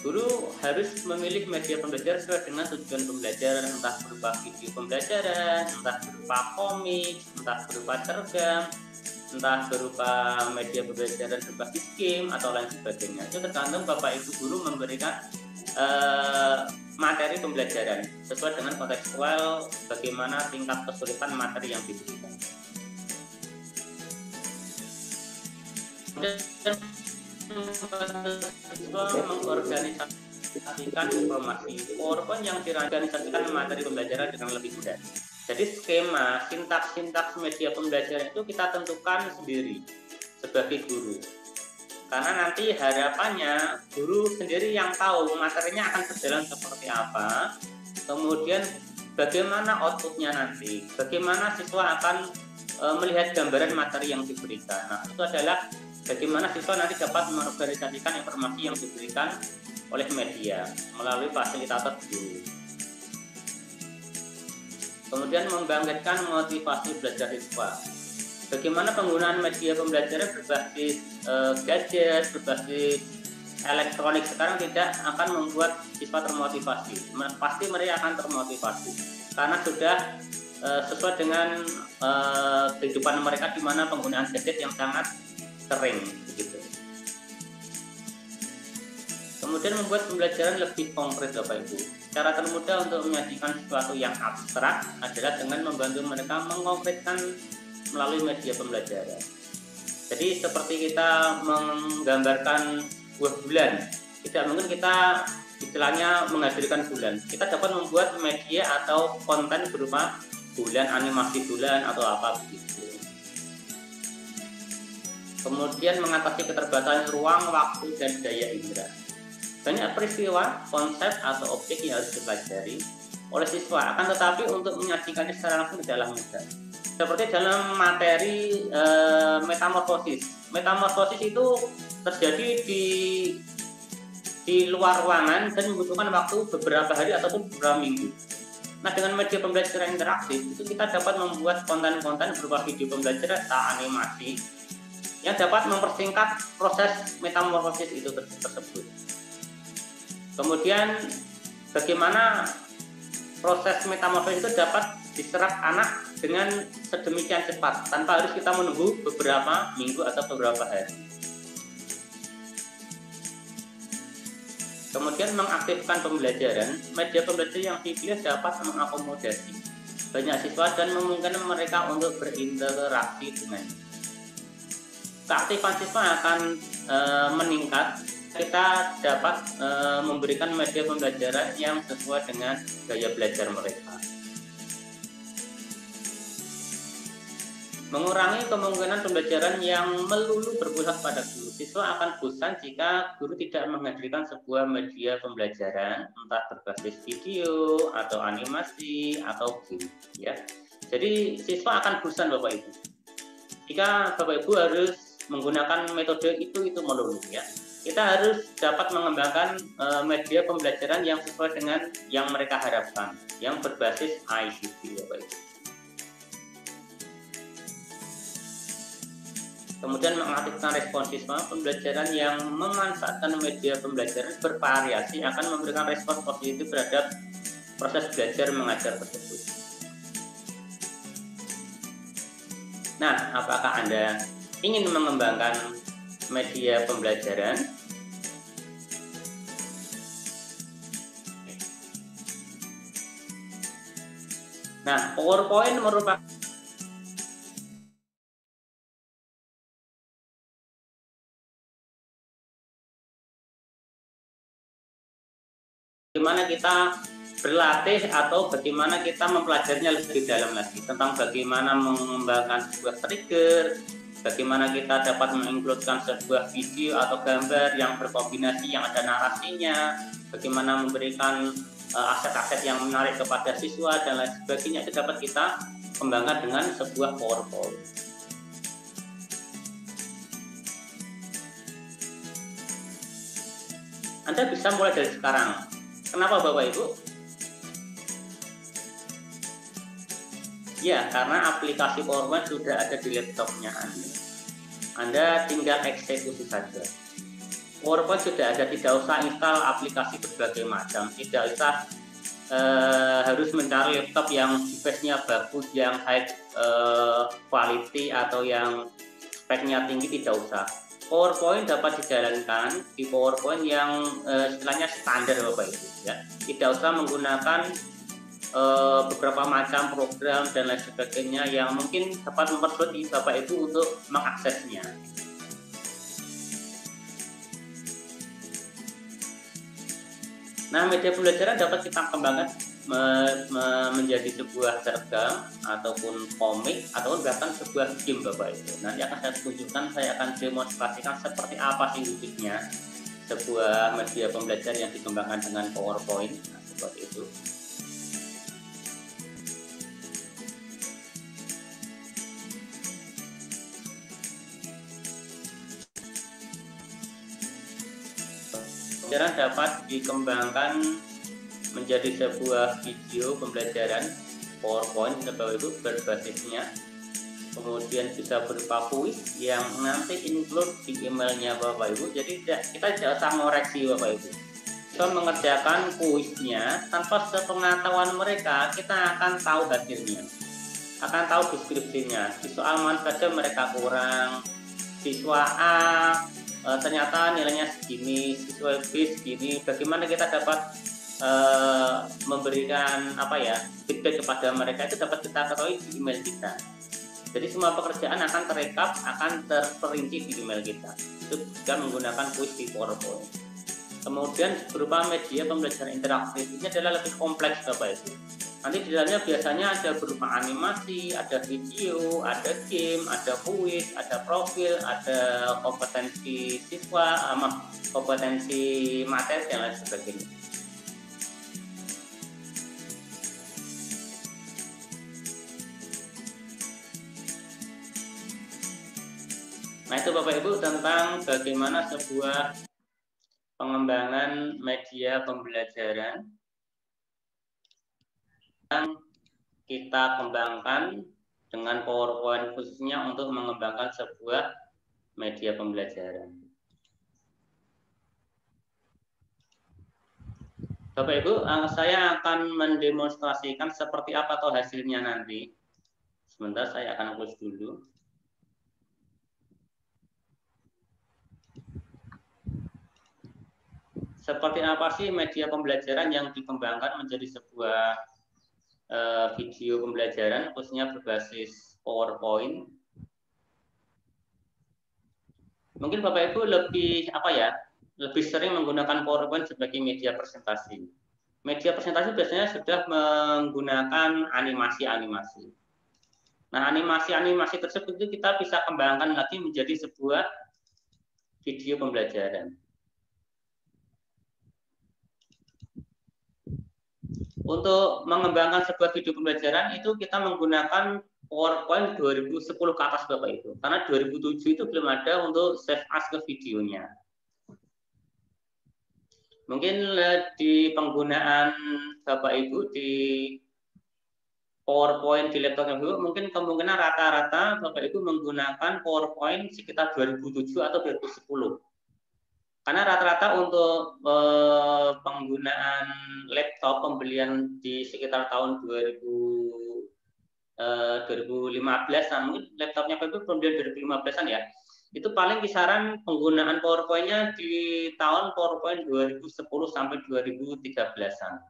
Guru harus memilih media pembelajaran sesuai dengan tujuan pembelajaran, entah berupa video pembelajaran, entah berupa komik, entah berupa cergam, entah berupa media pembelajaran berbasis game atau lain sebagainya. Itu tergantung Bapak Ibu guru memberikan materi pembelajaran sesuai dengan kontekstual bagaimana tingkat kesulitan materi yang diberikan. Siswa mengorganisasikan informasi PowerPoint yang diorganisasikan materi pembelajaran dengan lebih mudah. Jadi skema, sintaks media pembelajaran itu kita tentukan sendiri sebagai guru. Karena nanti harapannya guru sendiri yang tahu materinya akan berjalan seperti apa, kemudian bagaimana outputnya nanti, bagaimana siswa akan melihat gambaran materi yang diberikan. Nah, itu adalah bagaimana siswa nanti dapat mengorganisasikan informasi yang diberikan oleh media melalui fasilitator guru. Kemudian membangkitkan motivasi belajar siswa. Bagaimana penggunaan media pembelajaran berbasis gadget, berbasis elektronik sekarang tidak akan membuat siswa termotivasi. Pasti mereka akan termotivasi karena sudah sesuai dengan kehidupan mereka, di mana penggunaan gadget yang sangat sering begitu. Kemudian membuat pembelajaran lebih konkret Bapak Ibu. Cara termudah untuk menyajikan sesuatu yang abstrak adalah dengan membantu mereka mengkonkretkan melalui media pembelajaran. Jadi seperti kita menggambarkan buah bulan, tidak mungkin kita istilahnya menghadirkan bulan. Kita dapat membuat media atau konten berupa bulan, animasi bulan atau apa begitu. Kemudian mengatasi keterbatasan ruang, waktu, dan daya indera. Banyak peristiwa, konsep, atau objek yang harus dipelajari oleh siswa, akan tetapi untuk menyajikannya secara langsung tidaklah mudah. Seperti dalam materi metamorfosis. Metamorfosis itu terjadi di luar ruangan dan membutuhkan waktu beberapa hari ataupun beberapa minggu. Nah, dengan media pembelajaran interaktif itu kita dapat membuat konten-konten berupa video pembelajaran atau animasi yang dapat mempersingkat proses metamorfosis itu tersebut. Kemudian bagaimana proses metamorfosis itu dapat diserap anak dengan sedemikian cepat tanpa harus kita menunggu beberapa minggu atau beberapa hari. Kemudian mengaktifkan pembelajaran. Media pembelajaran yang dipilih dapat mengakomodasi banyak siswa dan memungkinkan mereka untuk berinteraksi dengannya. Keaktifan siswa akan meningkat. Kita dapat memberikan media pembelajaran yang sesuai dengan gaya belajar mereka. Mengurangi kemungkinan pembelajaran yang melulu berpusat pada guru. Siswa akan bosan jika guru tidak menghadirkan sebuah media pembelajaran, entah berbasis video atau animasi atau game. Ya, jadi siswa akan bosan Bapak Ibu. Jika Bapak Ibu harus menggunakan metode itu melulu, ya. Kita harus dapat mengembangkan media pembelajaran yang sesuai dengan yang mereka harapkan, yang berbasis ICT, Bapak Ibu. Kemudian mengaktifkan responsisme. Pembelajaran yang memanfaatkan media pembelajaran bervariasi akan memberikan respons positif terhadap proses belajar mengajar tersebut. Nah, apakah Anda ingin mengembangkan media pembelajaran? Nah, PowerPoint merupakan bagaimana kita berlatih atau bagaimana kita mempelajarinya lebih dalam lagi tentang bagaimana mengembangkan sebuah trigger, bagaimana kita dapat mengincludekan sebuah video atau gambar yang berkombinasi yang ada narasinya, bagaimana memberikan aset-aset yang menarik kepada siswa dan lain sebagainya, itu dapat kita kembangkan dengan sebuah PowerPoint. Anda bisa mulai dari sekarang. Kenapa Bapak Ibu? Ya, karena aplikasi PowerPoint sudah ada di laptopnya Anda. Anda tinggal eksekusi saja. PowerPoint sudah ada, tidak usah install aplikasi berbagai macam, tidak usah harus mencari laptop yang device-nya bagus, yang high quality atau yang speknya tinggi, tidak usah. PowerPoint dapat dijalankan di PowerPoint yang istilahnya standar Bapak Ibu, ya. Tidak usah menggunakan beberapa macam program dan lain sebagainya yang mungkin dapat mempersulit Bapak Ibu untuk mengaksesnya. Nah, media pembelajaran dapat kita kembangkan menjadi sebuah cergam ataupun komik ataupun bahkan sebuah game Bapak Ibu. Nanti akan saya tunjukkan, saya akan demonstrasikan seperti apa sih wujudnya sebuah media pembelajaran yang dikembangkan dengan PowerPoint. Nah, seperti itu. Pembelajaran dapat dikembangkan menjadi sebuah video pembelajaran PowerPoint Bapak Ibu berbasisnya, kemudian bisa berupa kuis yang nanti include di emailnya Bapak Ibu. Jadi kita tidak usah mengoreksi Bapak Ibu, kita mengerjakan kuisnya tanpa sepengetahuan mereka, kita akan tahu hasilnya, akan tahu deskripsinya, di soal mana saja mereka kurang, siswa A ternyata nilainya segini, siswa B segini, bagaimana kita dapat memberikan feedback kepada mereka, itu dapat kita ketahui di email kita. Jadi semua pekerjaan akan terekap, akan terperinci di email kita. Itu juga menggunakan kuis di PowerPoint. Kemudian berupa media pembelajaran interaktif, ini adalah lebih kompleks Bapak Ibu. Nanti di dalamnya biasanya ada berupa animasi, ada video, ada game, ada kuis, ada profil, ada kompetensi siswa, kompetensi materi dan lain sebagainya. Nah, itu Bapak Ibu tentang bagaimana sebuah pengembangan media pembelajaran yang kita kembangkan dengan PowerPoint khususnya untuk mengembangkan sebuah media pembelajaran. Bapak Ibu, saya akan mendemonstrasikan seperti apa atau hasilnya nanti. Sebentar, saya akan close dulu. Seperti apa sih media pembelajaran yang dikembangkan menjadi sebuah video pembelajaran khususnya berbasis PowerPoint. Mungkin Bapak Ibu lebih sering menggunakan PowerPoint sebagai media presentasi. Media presentasi biasanya sudah menggunakan animasi-animasi. Nah, animasi-animasi tersebut itu kita bisa kembangkan lagi menjadi sebuah video pembelajaran. Untuk mengembangkan sebuah video pembelajaran itu kita menggunakan PowerPoint 2010 ke atas Bapak Ibu. Karena 2007 itu belum ada untuk save as ke videonya. Mungkin di penggunaan Bapak Ibu di PowerPoint di laptop Bapak Ibu, mungkin kemungkinan rata-rata Bapak Ibu menggunakan PowerPoint sekitar 2007 atau 2010. Karena rata-rata untuk penggunaan laptop pembelian di sekitar tahun 2015-an, mungkin laptopnya itu pembelian 2015-an ya, itu paling kisaran penggunaan PowerPoint-nya di tahun PowerPoint 2010 sampai 2013-an.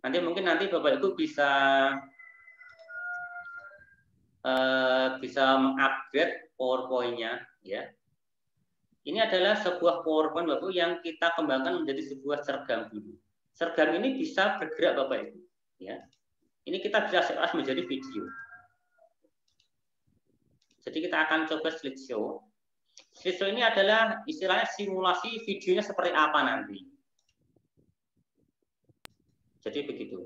Nanti Bapak Ibu bisa mengupgrade PowerPoint-nya ya. Ini adalah sebuah PowerPoint Bapak yang kita kembangkan menjadi sebuah cergam dulu. seragam ini bisa bergerak Bapak Ibu. Ya. Ini kita bisa save as menjadi video. Jadi kita akan coba slideshow. Slideshow ini adalah istilahnya simulasi videonya seperti apa nanti. Jadi begitu.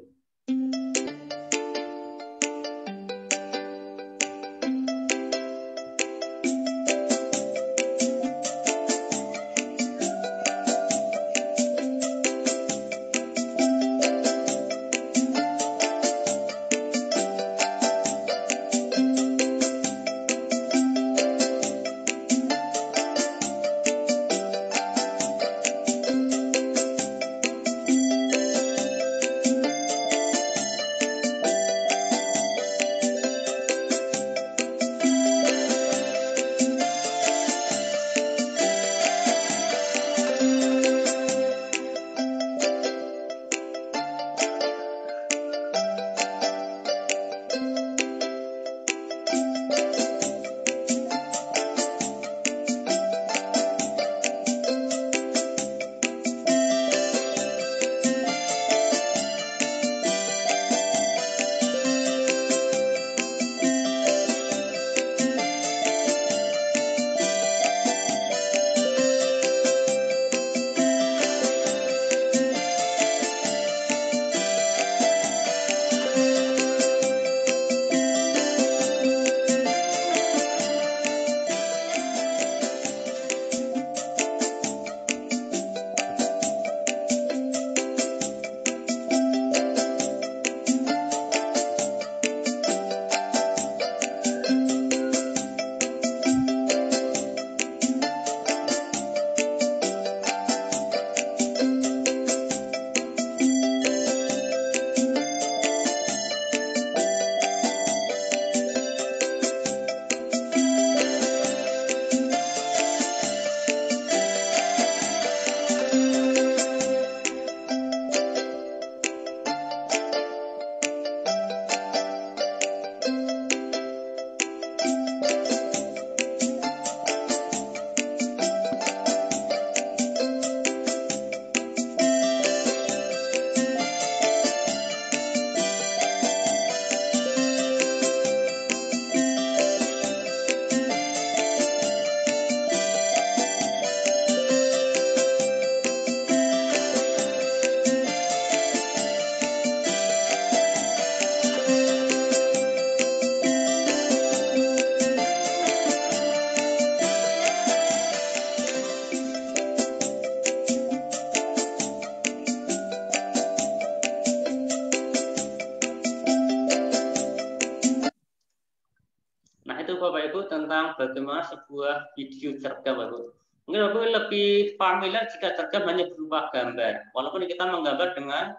Bapak Ibu tentang bagaimana sebuah video cergam Bapak Ibu. Mungkin Bapak Ibu lebih familiar jika cergam hanya berupa gambar, walaupun kita menggambar dengan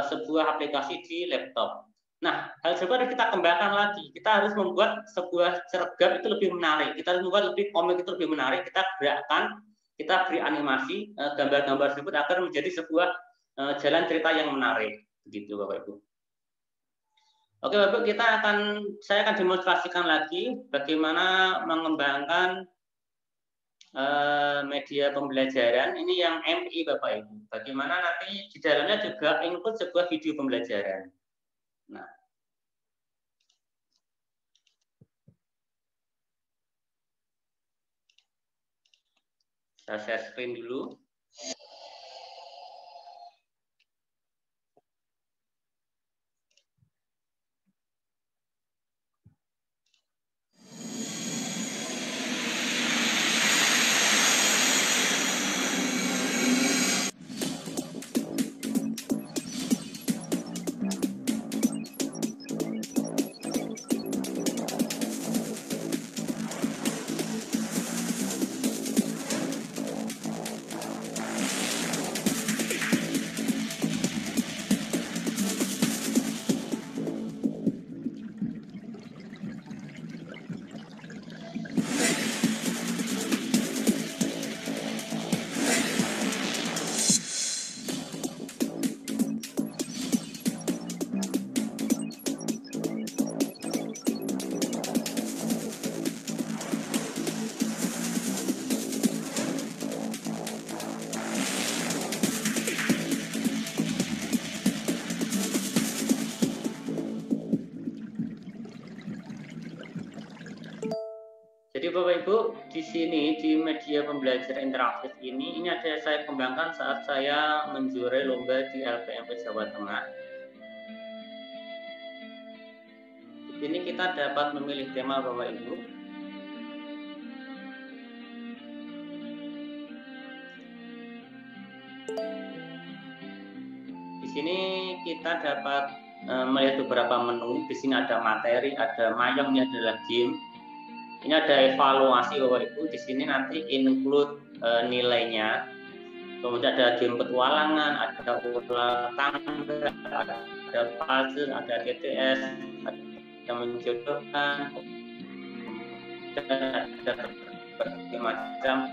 sebuah aplikasi di laptop. Nah, hal serupa kita kembangkan lagi. Kita harus membuat sebuah cergam itu lebih menarik. Kita harus membuat lebih komik itu lebih menarik. Kita gerakkan, kita beri animasi gambar-gambar tersebut agar menjadi sebuah jalan cerita yang menarik. Begitu Bapak Ibu. Oke Bapak, saya akan demonstrasikan lagi bagaimana mengembangkan media pembelajaran. Ini yang MI Bapak Ibu. Bagaimana nanti di dalamnya juga include sebuah video pembelajaran. Nah, saya share screen dulu. Jadi Bapak Ibu, di sini di media pembelajaran interaktif ini ada saya kembangkan saat saya menjuarai lomba di LPMP Jawa Tengah. Di sini kita dapat memilih tema Bapak Ibu. Di sini kita dapat melihat beberapa menu. Di sini ada materi, ada mayang, ini adalah game. Ini ada evaluasi Bapak Ibu. Di sini nanti include nilainya. Kemudian ada game petualangan, ada ulah tangga, ada puzzle, ada TTS, ada menjodohkan, dan ada berbagai macam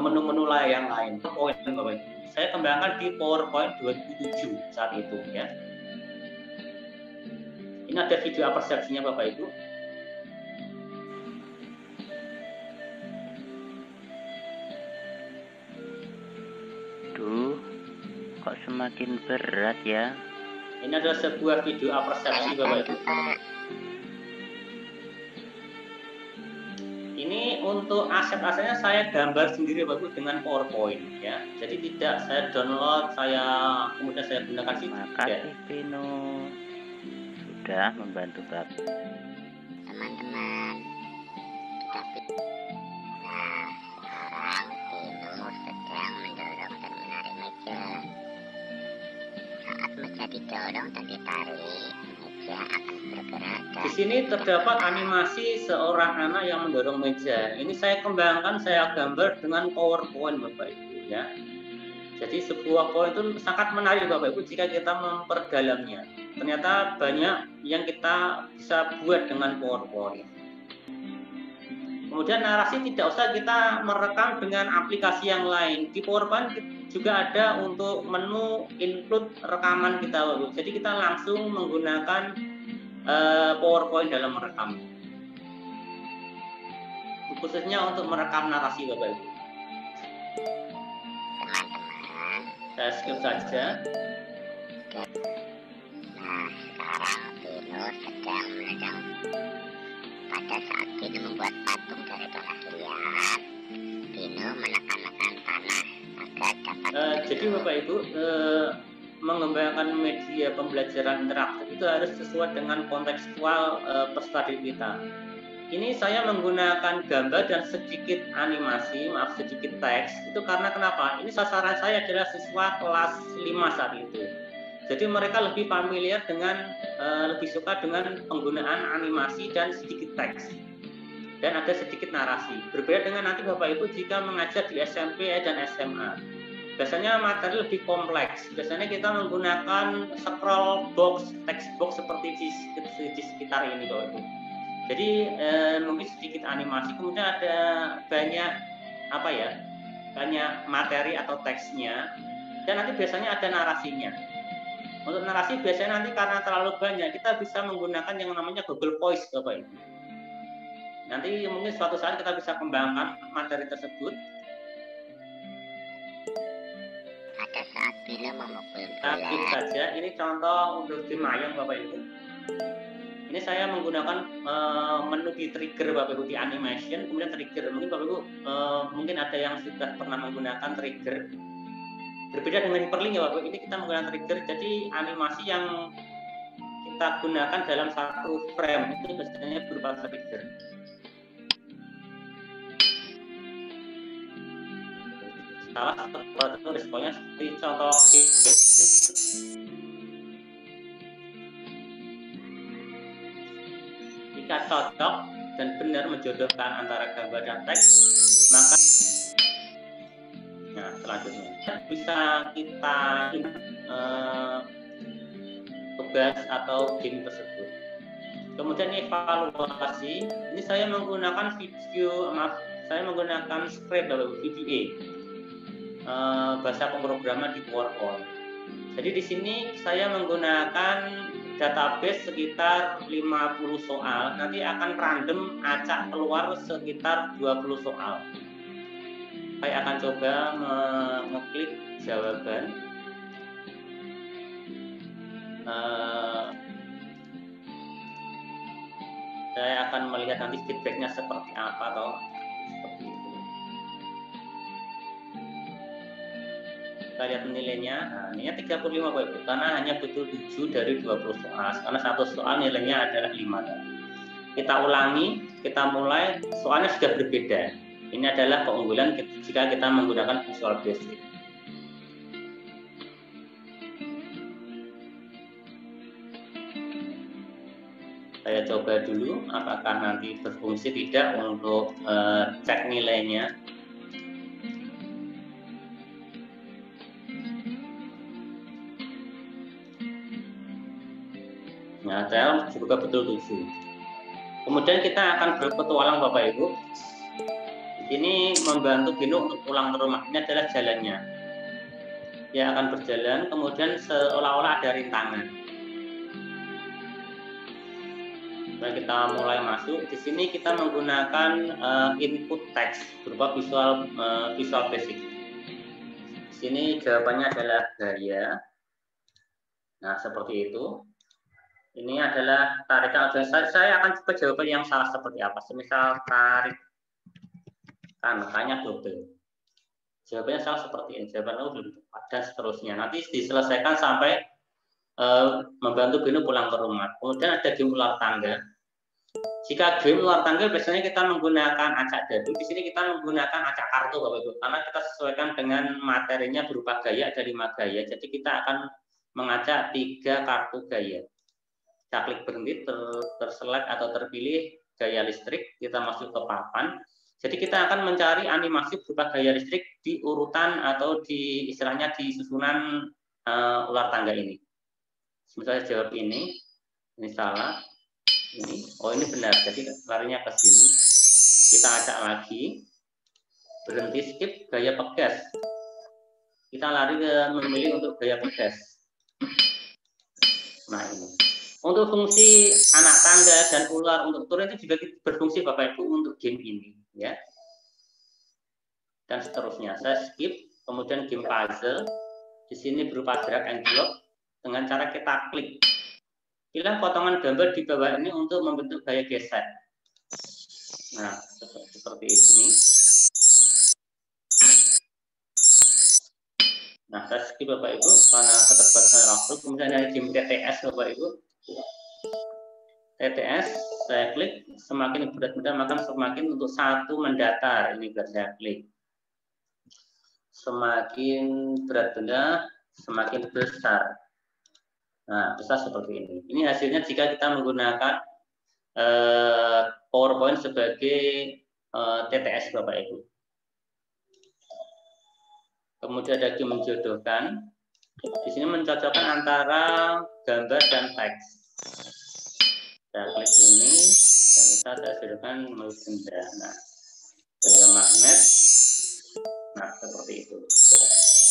menu-menu yang lain. Poin Bapak Ibu. Saya kembangkan di PowerPoint 2007 saat itu ya. Ini ada video persepsinya Bapak Ibu.
Kok semakin berat ya?
Ini adalah sebuah video persepsi Bapak Ibu. Ini untuk aset-asetnya saya gambar sendiri Bapak Ibu dengan PowerPoint ya. Jadi tidak saya download, kemudian saya gunakan sih.
Makasih Vino sudah membantu Bapak.
Teman-teman, tapi nah sekarang Vino sedang mendorong dan menarik meja. Saat meja didorong dan ditarik, meja akan bergerak.
Di sini terdapat animasi seorang anak yang mendorong meja. Ini saya kembangkan, saya gambar dengan PowerPoint Bapak Ibu ya. Jadi sebuah poin itu sangat menarik Bapak Ibu jika kita memperdalamnya. Ternyata banyak yang kita bisa buat dengan PowerPoint. Kemudian narasi tidak usah kita merekam dengan aplikasi yang lain. Di PowerPoint juga ada untuk menu include rekaman kita Bapak Ibu. Jadi kita langsung menggunakan PowerPoint dalam merekam. Khususnya untuk merekam narasi Bapak Ibu.
Teman-teman,
Saya skip saja.
nah sekarang Vino sedang menendang. Pada saat Vino membuat patung dari tanah liat, Vino menekan-nekan tanah agar dapat
Jadi Bapak Ibu, mengembangkan media pembelajaran interaktif itu harus sesuai dengan kontekstual peserta didik kita. Ini saya menggunakan gambar dan sedikit animasi, sedikit teks. Itu karena kenapa? Ini sasaran saya adalah siswa kelas 5 saat itu. Jadi mereka lebih familiar dengan, lebih suka dengan penggunaan animasi dan sedikit teks. Dan ada sedikit narasi. Berbeda dengan nanti Bapak Ibu jika mengajar di SMP dan SMA. Biasanya materi lebih kompleks. Biasanya kita menggunakan scroll box, text box seperti di sekitar ini Bapak Ibu. Jadi mungkin sedikit animasi, kemudian ada banyak banyak materi atau teksnya, dan nanti biasanya ada narasinya. Untuk narasi biasanya nanti karena terlalu banyak, kita bisa menggunakan yang namanya Google Voice Bapak Ibu. Nanti mungkin suatu saat kita bisa kembangkan materi tersebut.
pada saat Vino memukul
Tapi
bola.
saja, ini contoh untuk di mayang Bapak Ibu. Ini saya menggunakan menu di trigger Bapak Ibu di animation, kemudian trigger. Mungkin Bapak Ibu mungkin ada yang sudah pernah menggunakan trigger. Berbeda dengan hyperlink ya Bapak Ibu, ini kita menggunakan trigger. Jadi animasi yang kita gunakan dalam satu frame itu biasanya berupa trigger. Salah satu responnya seperti contoh jika cocok dan benar menjodohkan antara gambar dan teks, maka selanjutnya bisa kita tugas atau game tersebut. Kemudian evaluasi, ini saya menggunakan saya menggunakan script atau VBA, bahasa pemrograman di PowerPoint. Jadi di sini saya menggunakan database sekitar 50 soal, nanti akan random acak keluar sekitar 20 soal. Saya akan coba mengeklik jawaban. Saya akan melihat nanti feedbacknya seperti apa atau seperti itu. Kita lihat nilainya. Nah, nilainya 35 Bapak Ibu, karena hanya butuh 7 dari 20 soal. Karena satu soal nilainya adalah 5. Kita ulangi, kita mulai, soalnya sudah berbeda. Ini adalah keunggulan jika kita menggunakan Visual Basic. Saya coba dulu apakah nanti berfungsi tidak untuk cek nilainya. Nah, saya juga betul 7. Kemudian kita akan berpetualang Bapak Ibu. Ini membantu Bino untuk pulang ke rumah. Ini adalah jalannya. Dia akan berjalan, kemudian seolah-olah ada rintangan. Nah, kita mulai masuk. Di sini kita menggunakan input text berupa Visual Basic. Di sini jawabannya adalah gaya. Nah, seperti itu. Ini adalah tarikan. Saya akan coba jawaban yang salah seperti apa. Semisal tarik kan-nya double. Jawabannya salah seperti ini. Jawabannya belum tepat dan seterusnya. Nanti diselesaikan sampai membantu Bino pulang ke rumah. Kemudian ada game ular tangga. Jika game ular tangga biasanya kita menggunakan acak dadu. Di sini kita menggunakan acak kartu Bapak Ibu. Karena kita sesuaikan dengan materinya berupa gaya, ada 5 gaya. Jadi kita akan mengacak 3 kartu gaya. Kita klik berhenti, terselect atau terpilih gaya listrik, kita masuk ke papan. Jadi kita akan mencari animasi berupa gaya listrik di urutan atau di istilahnya di susunan ular tangga ini. Misalnya jawab ini salah, ini, oh ini benar, jadi larinya ke sini. Kita acak lagi, berhenti skip gaya pegas. Kita lari ke memilih untuk gaya pegas. Nah ini. Untuk fungsi anak tangga dan ular untuk turun itu juga berfungsi Bapak Ibu untuk game ini, ya. Dan seterusnya. Saya skip, kemudian game puzzle. Di sini berupa drag and drop dengan cara kita klik. Pilih potongan gambar di bawah ini untuk membentuk gaya gesek. Nah, seperti ini. Nah, saya skip Bapak Ibu karena keterbatasan waktu. Kemudian ada game TTS Bapak Ibu. TTS, saya klik, semakin berat-berat maka semakin untuk 1 mendatar. Ini biar saya klik. Semakin berat benda, semakin besar. Nah, besar seperti ini. Ini hasilnya jika kita menggunakan PowerPoint sebagai TTS Bapak Ibu. Kemudian ada game menjodohkan. Di sini mencocokkan antara gambar dan teks. Saya klik ini, dan bisa saya jodohkan melalui benda. Nah, gaya magnet. Nah, seperti itu.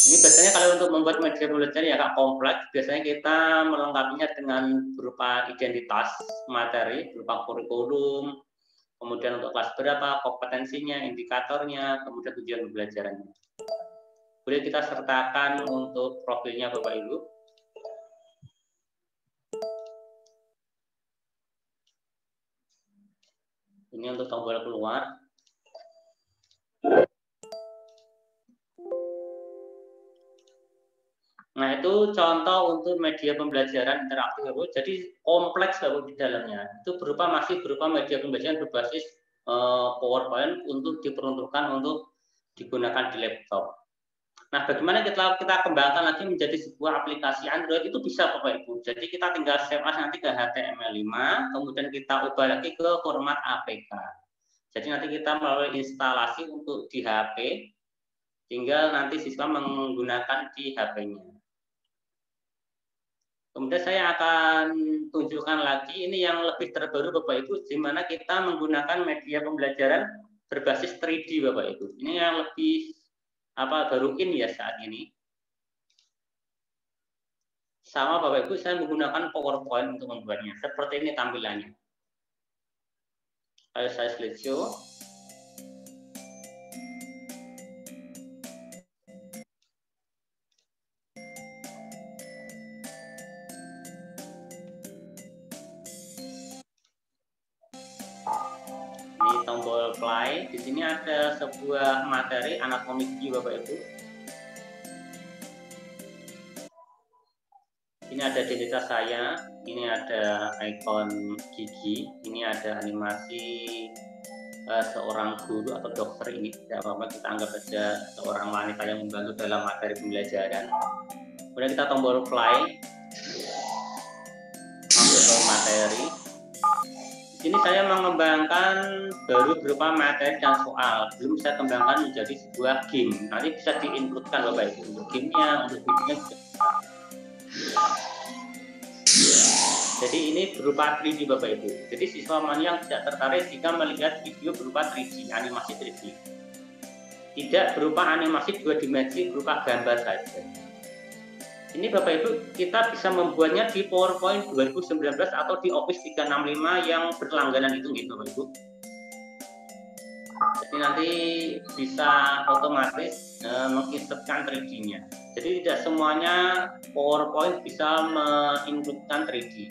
Ini biasanya kalau untuk membuat media pembelajaran yang agak kompleks, biasanya kita melengkapinya dengan berupa identitas materi, berupa kurikulum, kemudian untuk kelas berapa, kompetensinya, indikatornya, kemudian tujuan pembelajarannya. Boleh kita sertakan untuk profilnya Bapak Ibu. Ini untuk tombol keluar. Nah, itu contoh untuk media pembelajaran interaktif, Bapak. Jadi kompleks Bapak di dalamnya. Itu masih berupa media pembelajaran berbasis PowerPoint untuk diperuntukkan untuk digunakan di laptop. Nah, bagaimana kita kembangkan lagi menjadi sebuah aplikasi Android itu bisa Bapak Ibu. Jadi kita tinggal save as nanti ke HTML5, kemudian kita ubah lagi ke format APK. Jadi nanti kita melalui instalasi untuk di HP, tinggal nanti siswa menggunakan di HP-nya. Kemudian saya akan tunjukkan lagi ini yang lebih terbaru Bapak Ibu, di mana kita menggunakan media pembelajaran berbasis 3D Bapak Ibu. Ini yang lebih baru in ya saat ini. Sama Bapak Ibu, saya menggunakan PowerPoint untuk membuatnya. Seperti ini tampilannya. Ayo saya slideshow. tombol play. Di sini ada sebuah materi anatomi gigi Bapak Ibu. Ini ada identitas saya, ini ada ikon gigi, ini ada animasi seorang guru atau dokter, ini tidak apa-apa, kita anggap saja seorang wanita yang membantu dalam materi pembelajaran. Kemudian kita tombol play, masuk ke materi. Di sini saya mengembangkan baru berupa materi dan soal, belum saya kembangkan menjadi sebuah game. Nanti bisa diinputkan Bapak Ibu untuk gamenya, untuk videonya juga. Jadi ini berupa 3D Bapak Ibu. Jadi siswa mana yang tidak tertarik jika melihat video berupa 3D, animasi 3D. Tidak berupa animasi 2 dimensi, berupa gambar saja. Ini Bapak Ibu, kita bisa membuatnya di PowerPoint 2019 atau di Office 365 yang berlangganan itu gitu Bapak Ibu. Jadi nanti bisa otomatis menginsertkan 3D-nya. Jadi tidak semuanya PowerPoint bisa menginputkan 3D.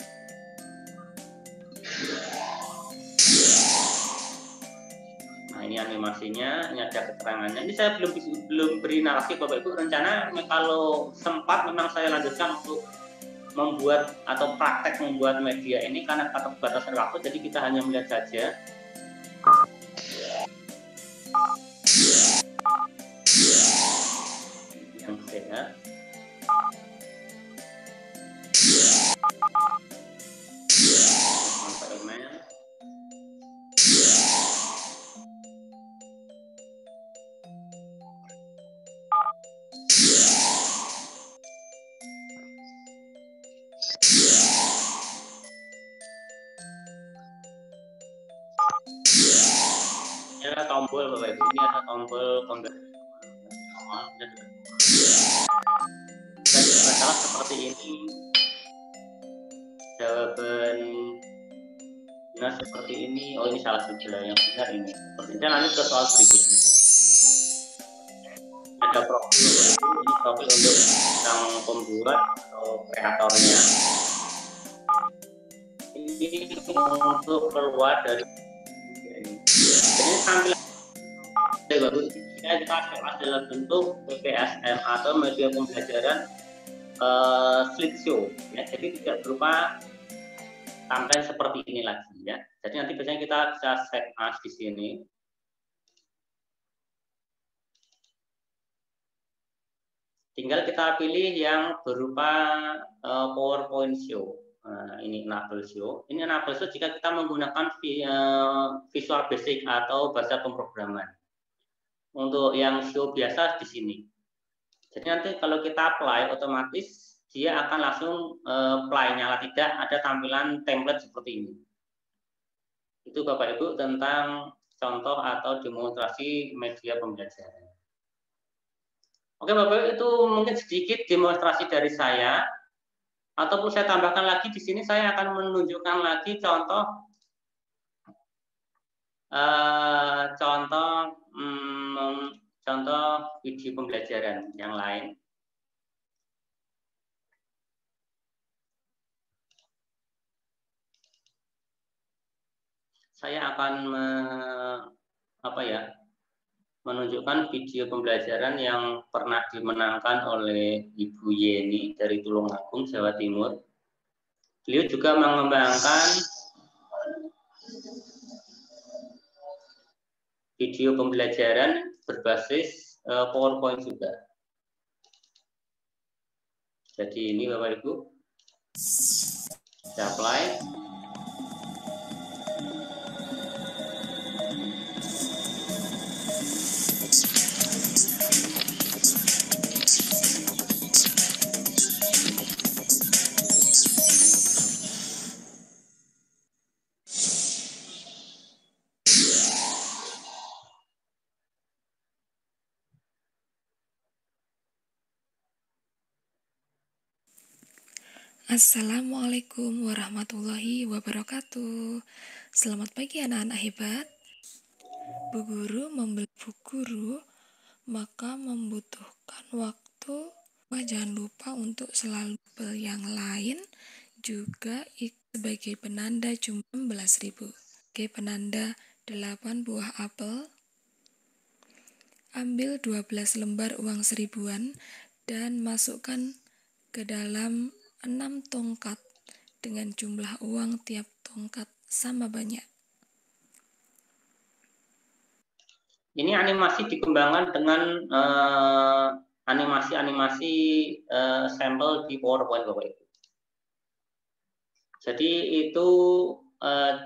Nah ini animasinya, ini ada keterangannya. Ini saya belum beri narasi Bapak Ibu. Rencana kalau sempat memang saya lanjutkan untuk membuat atau praktek membuat media ini karena keterbatasan waktu. Jadi kita hanya melihat saja. Yang sehat. Ini ada tombol Bapak Ibu, ini ada tombol konversi. Dan masalah seperti ini, jawaban benar seperti ini. Oh ini salah juga, yang benar ini. Sepertinya lanjut ke soal berikutnya. Ada profil, ini profil untuk yang pembuat atau kreatornya. Ini untuk keluar dari ini. Jadi tampilan baru kita kelas dalam bentuk PPSM atau media pembelajaran slideshow. Ya, jadi tidak berupa tampilan seperti ini lagi ya. Jadi nanti biasanya kita bisa save as di sini. Tinggal kita pilih yang berupa PowerPoint show. Nah, ini enable show. Ini enable show jika kita menggunakan Visual Basic atau bahasa pemrograman. Untuk yang show biasa di sini. Jadi nanti kalau kita apply otomatis dia akan langsung play, nyala, tidak ada tampilan template seperti ini. Itu Bapak Ibu tentang contoh atau demonstrasi media pembelajaran. Oke Bapak Ibu, itu mungkin sedikit demonstrasi dari saya. Ataupun saya tambahkan lagi di sini, saya akan menunjukkan lagi contoh contoh video pembelajaran yang lain. Saya akan menunjukkan video pembelajaran yang pernah dimenangkan oleh Ibu Yeni dari Tulungagung, Jawa Timur. Beliau juga mengembangkan video pembelajaran berbasis PowerPoint juga. Jadi ini Bapak Ibu, kita apply.
Assalamualaikum warahmatullahi wabarakatuh. Selamat pagi anak-anak hebat. Bu Guru membeli buku guru, maka membutuhkan waktu. Jangan lupa untuk selalu beli yang lain juga sebagai penanda jumlah 16.000. Sebagai penanda 8 buah apel, ambil 12 lembar uang seribuan dan masukkan ke dalam 6 tongkat dengan jumlah uang tiap tongkat sama banyak.
Ini animasi dikembangkan dengan animasi-animasi sampel di PowerPoint Bapak Ibu. Jadi itu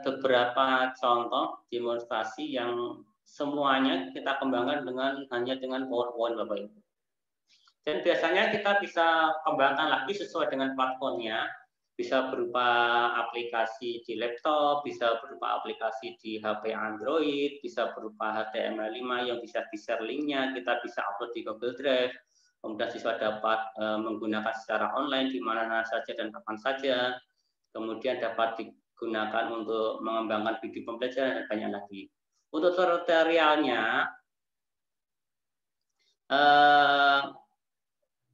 beberapa contoh demonstrasi yang semuanya kita kembangkan hanya dengan PowerPoint Bapak Ibu. Dan biasanya kita bisa kembangkan lagi sesuai dengan platformnya. Bisa berupa aplikasi di laptop, bisa berupa aplikasi di HP Android, bisa berupa HTML5 yang bisa di-share linknya, kita bisa upload di Google Drive, kemudian siswa dapat menggunakan secara online di mana saja dan kapan saja, kemudian dapat digunakan untuk mengembangkan video pembelajaran dan banyak lagi. Untuk tutorialnya,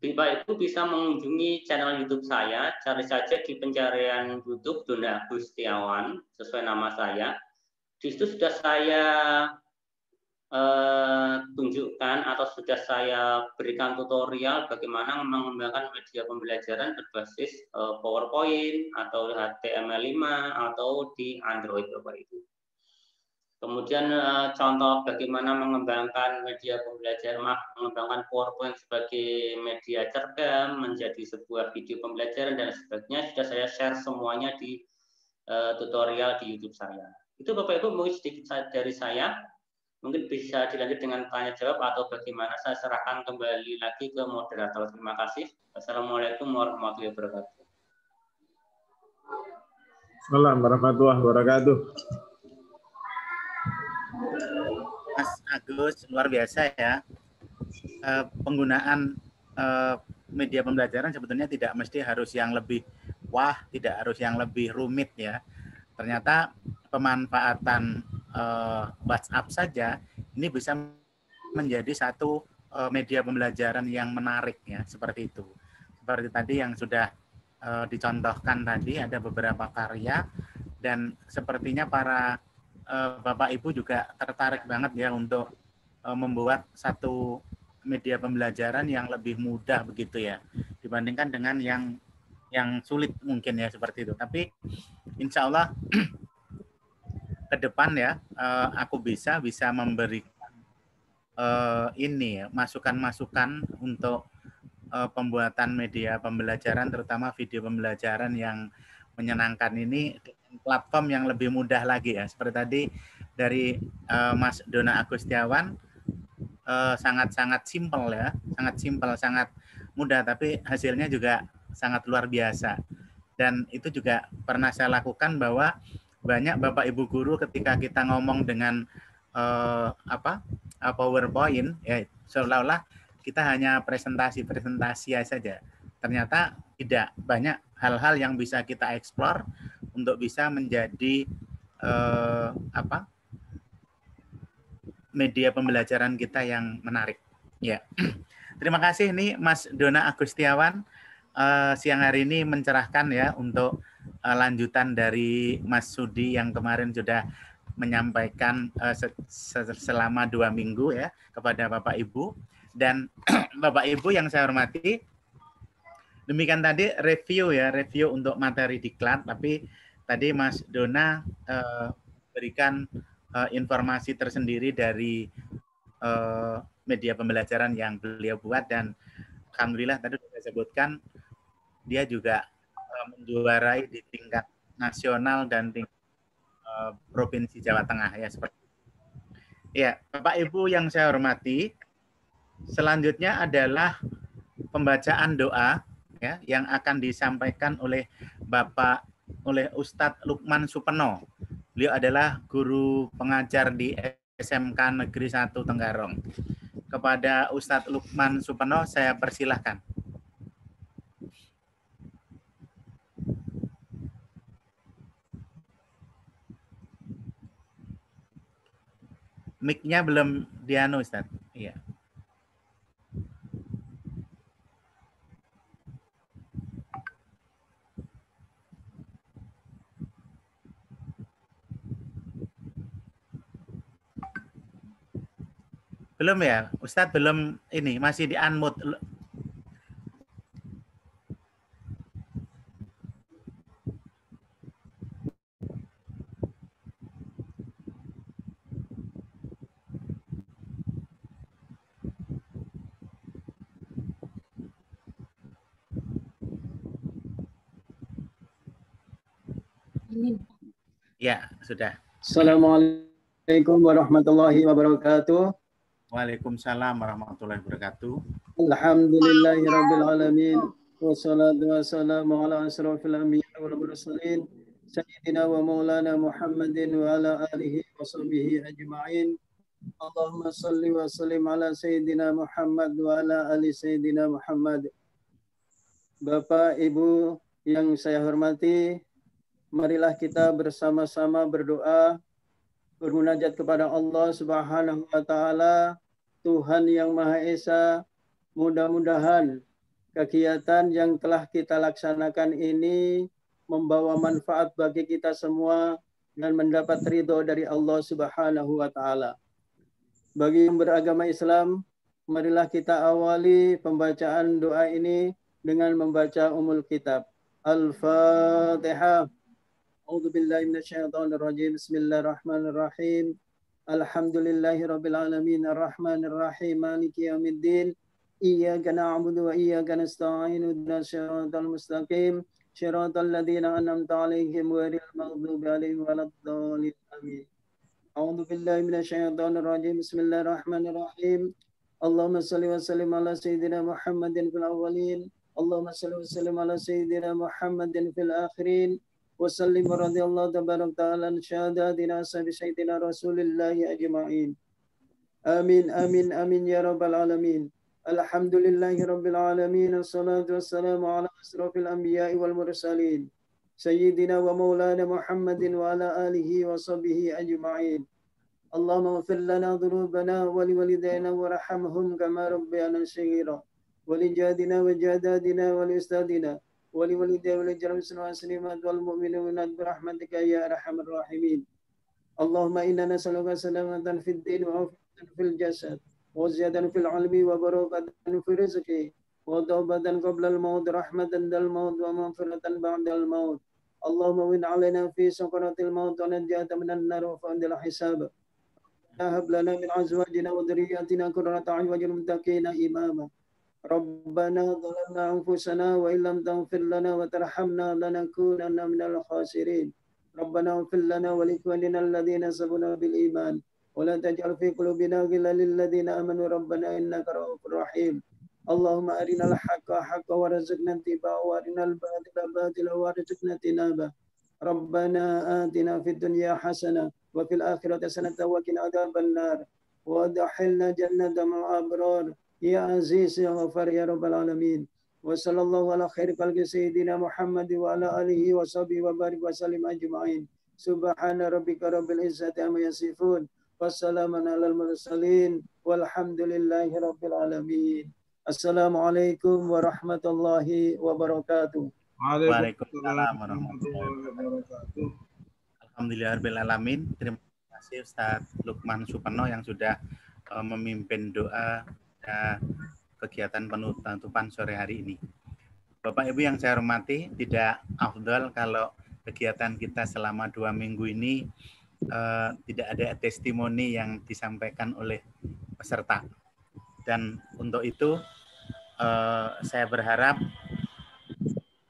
Bapak Ibu bisa mengunjungi channel YouTube saya, cari saja di pencarian YouTube Dona Agustiawan sesuai nama saya. Di situ sudah saya tunjukkan atau sudah saya berikan tutorial bagaimana mengembangkan media pembelajaran berbasis PowerPoint atau HTML5 atau di Android Bapak Ibu. Kemudian contoh bagaimana mengembangkan media pembelajaran, mengembangkan PowerPoint sebagai media cergam menjadi sebuah video pembelajaran dan sebagainya sudah saya share semuanya di tutorial di YouTube saya. Itu Bapak Ibu mungkin sedikit dari saya. Mungkin bisa dilanjut dengan tanya jawab atau bagaimana saya serahkan kembali lagi ke moderator. Terima kasih. Assalamualaikum warahmatullahi wabarakatuh.
Assalamualaikum warahmatullahi wabarakatuh.
Mas Agus, luar biasa ya. Penggunaan media pembelajaran sebetulnya tidak mesti harus yang lebih tidak harus yang lebih rumit ya. Ternyata pemanfaatan WhatsApp saja ini bisa menjadi satu media pembelajaran yang menarik ya, seperti itu. Seperti tadi yang sudah dicontohkan tadi, ada beberapa karya dan sepertinya para Bapak Ibu juga tertarik banget ya untuk membuat satu media pembelajaran yang lebih mudah begitu ya, dibandingkan dengan yang sulit mungkin ya, seperti itu. Tapi insya Allah ke depan ya aku bisa memberikan ini ya, masukan-masukan untuk pembuatan media pembelajaran, terutama video pembelajaran yang menyenangkan ini dengan platform yang lebih mudah lagi ya. Seperti tadi dari Mas Dona Agustiawan, sangat-sangat simpel ya, sangat simpel, sangat mudah, tapi hasilnya juga sangat luar biasa. Dan itu juga pernah saya lakukan, bahwa banyak Bapak Ibu guru ketika kita ngomong dengan PowerPoint ya, seolah-olah kita hanya presentasi saja. Ternyata tidak, banyak hal-hal yang bisa kita eksplor untuk bisa menjadi media pembelajaran kita yang menarik. Ya, terima kasih ini Mas Dona Agustiawan siang hari ini mencerahkan ya untuk lanjutan dari Mas Sudi yang kemarin sudah menyampaikan selama 2 minggu ya kepada Bapak Ibu dan Bapak Ibu yang saya hormati. Demikian tadi review untuk materi diklat, tapi tadi Mas Dona berikan informasi tersendiri dari media pembelajaran yang beliau buat, dan alhamdulillah tadi sudah sebutkan dia juga menjuarai di tingkat nasional dan tingkat provinsi Jawa Tengah ya, seperti itu. Ya, Bapak Ibu yang saya hormati, selanjutnya adalah pembacaan doa ya yang akan disampaikan oleh Ustadz Lukman Supeno. Beliau adalah guru pengajar di SMK Negeri 1 Tenggarong. Kepada Ustadz Lukman Supeno saya persilahkan. Mic-nya belum dianu Ustadz. Iya. Belum ya, Ustadz belum ini, masih di unmute. Ya, sudah.
Assalamualaikum warahmatullahi wabarakatuh.
Waalaikumsalam warahmatullahi wabarakatuh.
Alhamdulillahirabbil alamin. Wassalatu wassalamu ala asrofil anbiya wal mursalin sayyidina wa maulana Muhammadin wa ala alihi wa sahbihi ajma'in. Allahumma salli wa sallim ala sayyidina Muhammad wa ala ali sayyidina Muhammad. Bapak, Ibu yang saya hormati, marilah kita bersama-sama berdoa, bermunajat kepada Allah Subhanahu wa taala, Tuhan yang Maha Esa. Mudah-mudahan kegiatan yang telah kita laksanakan ini membawa manfaat bagi kita semua dan mendapat ridho dari Allah Subhanahu wa taala. Bagi yang beragama Islam, marilah kita awali pembacaan doa ini dengan membaca Ummul Kitab. Al-Fatihah. A'udzu billahi minasyaitonir rajim. Bismillahirrahmanirrahim. Alhamdulillahirabbil alamin arrahmanir rahim maliki yaumiddin. Iyyaka na'budu wa iyyaka nasta'in ihdinas siratal mustaqim. Shiratal ladzina an'amta 'alaihim ghairil maghdubi 'alaihim waladdallin. Amin. A'udzu billahi minasyaitonir rajim. Bismillahirrahmanirrahim. Allahumma shalli wa sallim ala sayyidina Muhammadin fil awwalin. Allahumma shalli wa sallim ala sayyidina Muhammadin fil akhirin. Wasallim radhiyallahu tabarak ta'ala an syahadatina ashabi sayyidina Rasulillahi ajma'in. Amin amin amin ya rabbal alamin. Alhamdulillahi rabbil alamin. Assalatu wassalamu ala asrafil anbiya'i wal mursalin sayyidina wa maulana Muhammadin wa ala alihi wa sahbihi ajma'in. Allahumma ighfir lana dhunubana wa liwalidayna warhamhum kama rabbayana shaghira wa li jadina wa jadadina wa li ustadina ولوالدي ولجميع المسلمين والمؤمنين برحمتك يا ارحم الراحمين. اللهم انا نسالك سلامة في الدين وعافية في الجسد وزيادة في العلم وبركة في الرزق وتوبة قبل الموت رحمة عند الموت ومغفرة بعد الموت. اللهم وإن علينا في سكرات الموت ونجاة من النار وفعند الحساب. هب لنا من ازواجنا وذرياتنا قرة اعين واجعل المتقين اماما. ربنا ظلمنا أنفسنا وإن لم تغفر لنا وترحمنا لنكونن من الخاسرين. ربنا اغفر لنا ولإخواننا الذين سبقونا بالإيمان ولا تجعل في قلوبنا غلا للذين آمنوا ربنا إنك رؤوف رحيم. اللهم أرنا الحق حقا وارزقنا اتباعه وأرنا الباطل باطلا وارزقنا اجتنابه. ربنا آتنا في الدنيا حسنة وفي الآخرة حسنة وقنا عذاب النار وادخلنا جنة مع الأبرار يا عزيز يا غفار يا رب العالمين. وصلى الله على خير خلق سيدنا محمد وعلى آله وصحبه وبارك وسلم أجمعين. سبحان ربك رب العزة عما يصفون والسلام على المرسلين والحمد لله رب العالمين. Assalamualaikum warahmatullahi wabarakatuh.
Waalaikumsalam warahmatullahi wabarakatuh. Alhamdulillahirabbil alamin. Terima kasih Ustaz Lukman Suparno yang sudah memimpin doa kegiatan penutupan sore hari ini. Bapak Ibu yang saya hormati, tidak afdal kalau kegiatan kita selama 2 minggu ini tidak ada testimoni yang disampaikan oleh peserta. Dan untuk itu saya berharap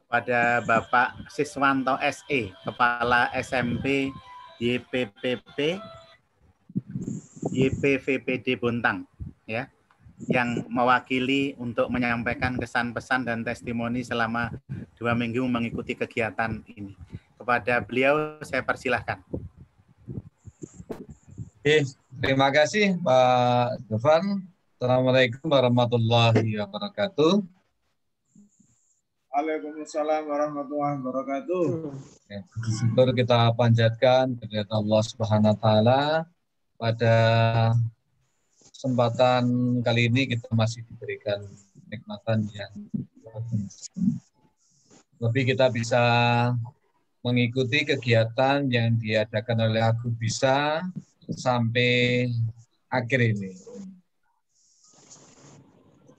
kepada Bapak Siswanto SE, Kepala SMP YPVPD Bontang, ya, yang mewakili untuk menyampaikan kesan-pesan dan testimoni selama 2 minggu mengikuti kegiatan ini. Kepada beliau saya persilahkan.
Terima kasih Pak Dufan. Assalamualaikum warahmatullahi wabarakatuh.
Waalaikumsalam warahmatullahi wabarakatuh.
Syukur kita panjatkan kepada Allah Subhanahu wa taala. Pada kesempatan kali ini kita masih diberikan nikmatan yang lebih, kita bisa mengikuti kegiatan yang diadakan oleh Aku Bisa sampai akhir ini.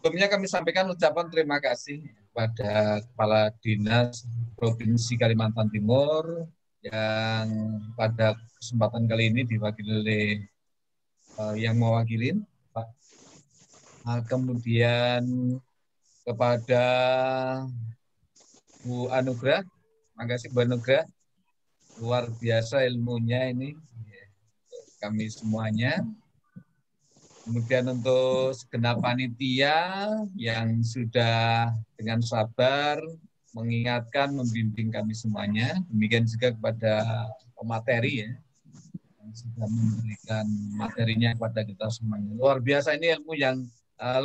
Sebelumnya kami sampaikan ucapan terima kasih kepada Kepala Dinas Provinsi Kalimantan Timur yang pada kesempatan kali ini diwakili oleh yang mewakili Pak. Kemudian kepada Bu Anugrah, makasih Bu Anugrah, luar biasa ilmunya ini kami semuanya. Kemudian untuk segenap panitia yang sudah dengan sabar mengingatkan, membimbing kami semuanya. Demikian juga kepada pemateri ya, yang sudah memberikan materinya kepada kita semuanya. Luar biasa, ini ilmu yang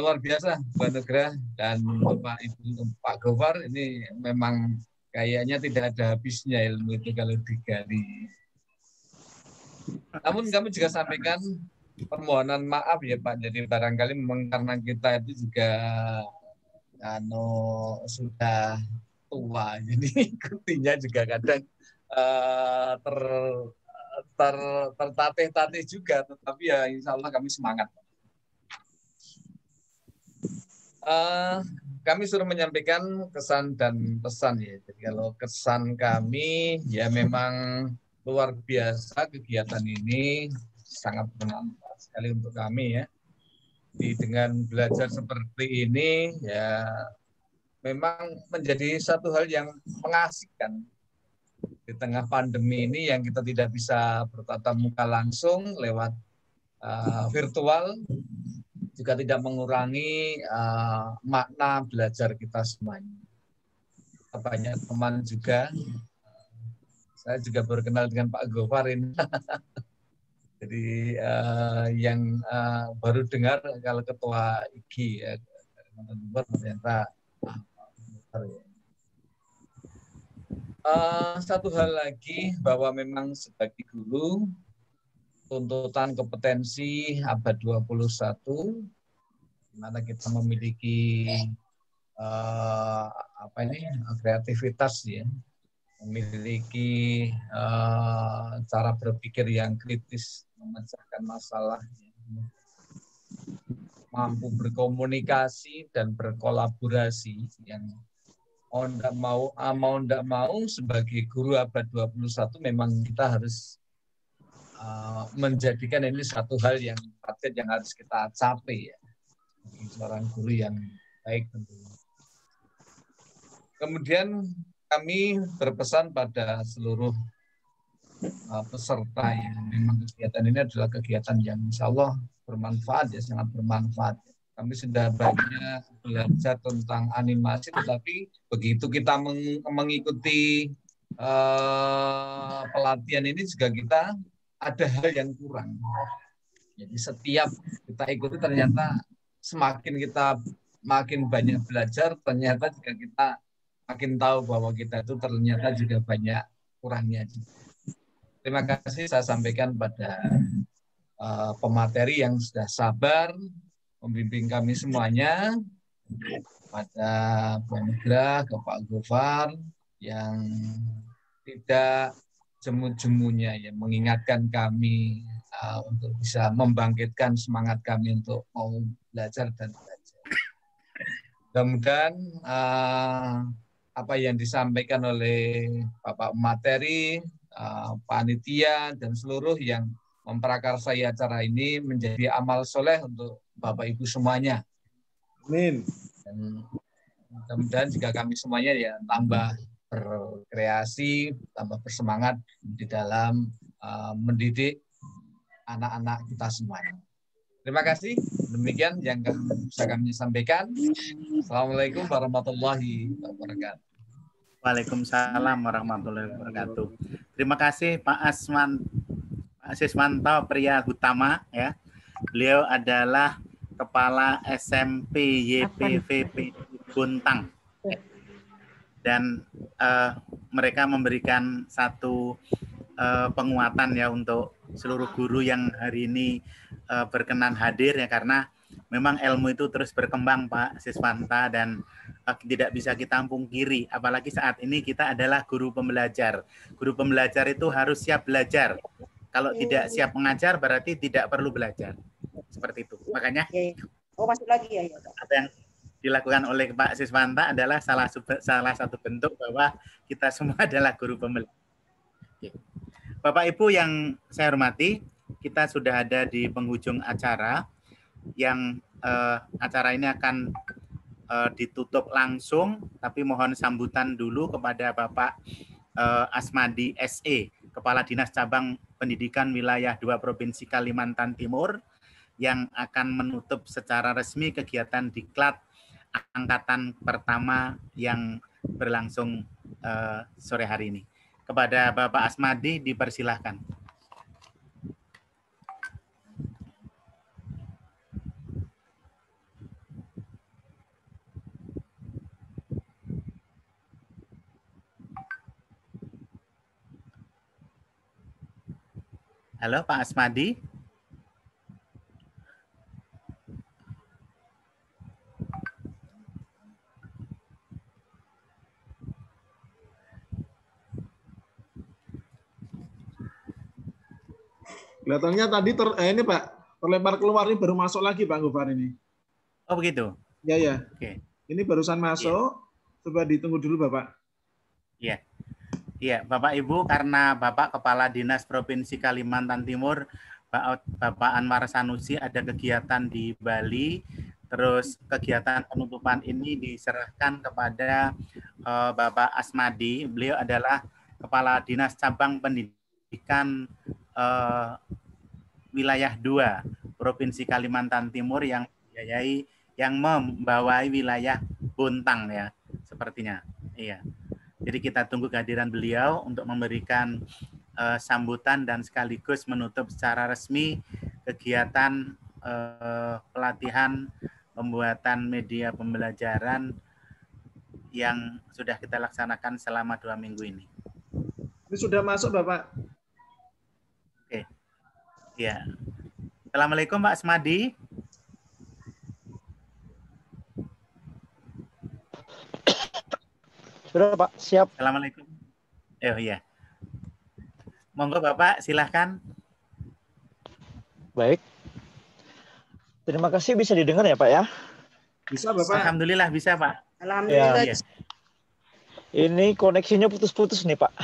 luar biasa, Mbak Nugrah dan Bapak Ibu Pak Gofar. Ini memang kayaknya tidak ada habisnya ilmu itu kalau digali. Namun kami juga sampaikan permohonan maaf ya Pak, jadi barangkali memang karena kita itu juga sudah tua, jadi ikutinya juga kadang tertatih-tatih juga, tetapi ya insya Allah kami semangat. Kami suruh menyampaikan kesan dan pesan ya. Jadi kalau kesan kami ya memang luar biasa kegiatan ini, sangat bermanfaat sekali untuk kami ya. Dengan belajar seperti ini ya memang menjadi satu hal yang mengasihkan di tengah pandemi ini yang kita tidak bisa bertatap muka langsung lewat virtual, juga tidak mengurangi makna belajar kita semuanya. Banyak teman juga, saya juga berkenal dengan Pak Gofar ini. Jadi yang baru dengar kalau ketua IGI ya, ternyata satu hal lagi bahwa memang sebagai guru tuntutan kompetensi abad 21 di mana kita memiliki kreativitas ya, memiliki cara berpikir yang kritis, memecahkan masalah, mampu berkomunikasi dan berkolaborasi yang mau tidak mau sebagai guru abad 21 memang kita harus menjadikan ini satu hal yang target yang harus kita capai ya, seorang guru yang baik tentunya. Kemudian kami berpesan pada seluruh peserta ya, memang kegiatan ini adalah kegiatan yang insya Allah bermanfaat ya, sangat bermanfaat. Kami sudah banyak belajar tentang animasi, tetapi begitu kita mengikuti pelatihan ini juga kita ada hal yang kurang. Jadi setiap kita ikuti ternyata semakin kita makin banyak belajar, ternyata juga kita makin tahu bahwa kita itu ternyata juga banyak kurangnya. Terima kasih saya sampaikan pada pemateri yang sudah sabar membimbing kami semuanya, pada Bu Anugrah, ke Pak Gofar yang tidak jemu-jemunya ya mengingatkan kami untuk bisa membangkitkan semangat kami untuk mau belajar dan belajar. Mudah-mudahan apa yang disampaikan oleh Bapak materi, panitia dan seluruh yang memprakarsai acara ini menjadi amal soleh untuk Bapak Ibu semuanya.
Amin.
Dan mudah-mudahan juga kami semuanya ya tambah berkreasi, tambah bersemangat di dalam mendidik anak-anak kita semuanya. Terima kasih. Demikian yang bisa kami sampaikan. Assalamualaikum warahmatullahi wabarakatuh.
Waalaikumsalam warahmatullahi wabarakatuh. Terima kasih Pak Siswanto Priya Utama ya. Beliau adalah Kepala SMP YPVP Buntang. Dan mereka memberikan satu penguatan ya untuk seluruh guru yang hari ini berkenan hadir ya, karena memang ilmu itu terus berkembang Pak Siswanta dan tidak bisa kita pungkiri, apalagi saat ini kita adalah guru pembelajar. Guru pembelajar itu harus siap belajar. Kalau tidak siap mengajar berarti tidak perlu belajar. Seperti itu. Makanya
masuk lagi ya.
dilakukan oleh Pak Siswanta adalah salah satu bentuk bahwa kita semua adalah guru pembelajaran. Bapak Ibu yang saya hormati, kita sudah ada di penghujung acara yang acara ini akan ditutup langsung, tapi mohon sambutan dulu kepada Bapak Asmadi SE, Kepala Dinas Cabang Pendidikan Wilayah 2 Provinsi Kalimantan Timur, yang akan menutup secara resmi kegiatan Diklat angkatan pertama yang berlangsung sore hari ini. Kepada Bapak Asmadi dipersilahkan. Halo Pak Asmadi.
Kelihatannya tadi ini Pak, terlempar keluar, ini baru masuk lagi Pak Gofar ini.
Oh begitu?
Ya, ya.
Oke.
Ini barusan masuk, coba ditunggu dulu Bapak.
Iya. Iya, Bapak Ibu, karena Bapak Kepala Dinas Provinsi Kalimantan Timur, Bapak Anwar Sanusi ada kegiatan di Bali, terus kegiatan penutupan ini diserahkan kepada Bapak Asmadi. Beliau adalah Kepala Dinas Cabang Pendidikan Wilayah 2 Provinsi Kalimantan Timur yang membawai wilayah Bontang ya, sepertinya. Iya. Jadi kita tunggu kehadiran beliau untuk memberikan sambutan dan sekaligus menutup secara resmi kegiatan pelatihan pembuatan media pembelajaran yang sudah kita laksanakan selama 2 minggu ini.
Ini sudah masuk Bapak.
Oke. Ya. Assalamualaikum Pak Asmadi.
Sudah Pak, siap.
Assalamualaikum. Oh iya. Monggo Bapak, silahkan.
Baik. Terima kasih, bisa didengar ya Pak ya?
Bisa Bapak.
Alhamdulillah bisa Pak.
Alhamdulillah.
Ya.
Ini koneksinya putus-putus nih Pak.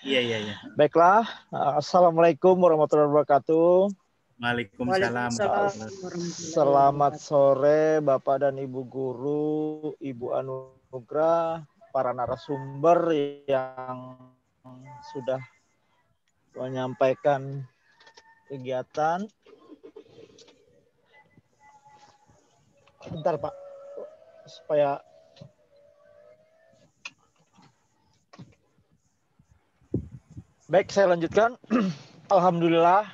Iya.
Baiklah, Assalamualaikum warahmatullahi wabarakatuh.
Waalaikumsalam.
Selamat sore Bapak dan Ibu Guru, Ibu Anugrah, para narasumber yang sudah menyampaikan kegiatan. Bentar Pak, supaya baik, saya lanjutkan. Alhamdulillah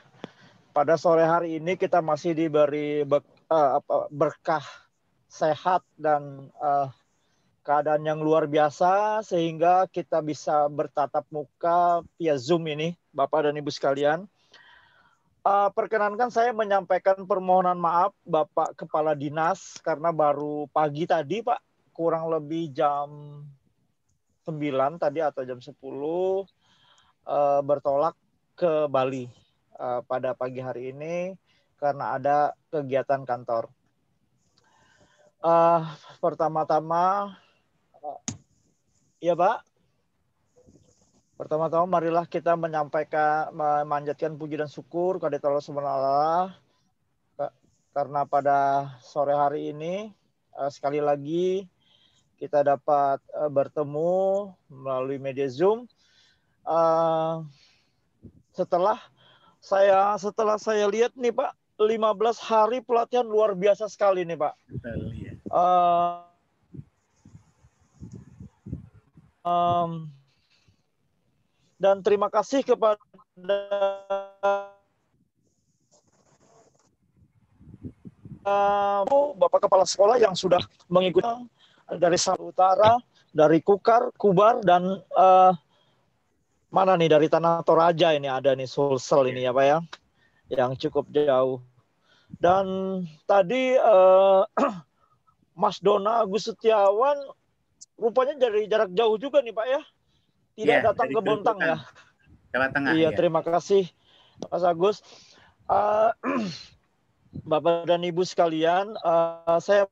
pada sore hari ini kita masih diberi berkah sehat dan keadaan yang luar biasa sehingga kita bisa bertatap muka via Zoom ini, Bapak dan Ibu sekalian. Perkenankan saya menyampaikan permohonan maaf Bapak Kepala Dinas karena baru pagi tadi Pak, kurang lebih jam 9 tadi atau jam 10 bertolak ke Bali pada pagi hari ini karena ada kegiatan kantor. Pertama-tama ya Pak, pertama-tama marilah kita memanjatkan puji dan syukur kepada Allah Subhanahu karena pada sore hari ini sekali lagi kita dapat bertemu melalui media Zoom. Setelah saya lihat nih Pak, 15 hari pelatihan luar biasa sekali nih Pak. Dan terima kasih kepada Bapak Kepala Sekolah yang sudah mengikuti dari Sumatra Utara, dari Kukar, Kubar, dan mana nih dari Tanah Toraja ini ada nih Sulsel ini ya Pak ya, yang cukup jauh. Dan tadi Mas Dona Agus Setiawan rupanya dari jarak jauh juga nih Pak ya, tidak datang ke Bontang ya.
Jawa Tengah.
Iya, terima kasih Mas Agus. Bapak dan Ibu sekalian, saya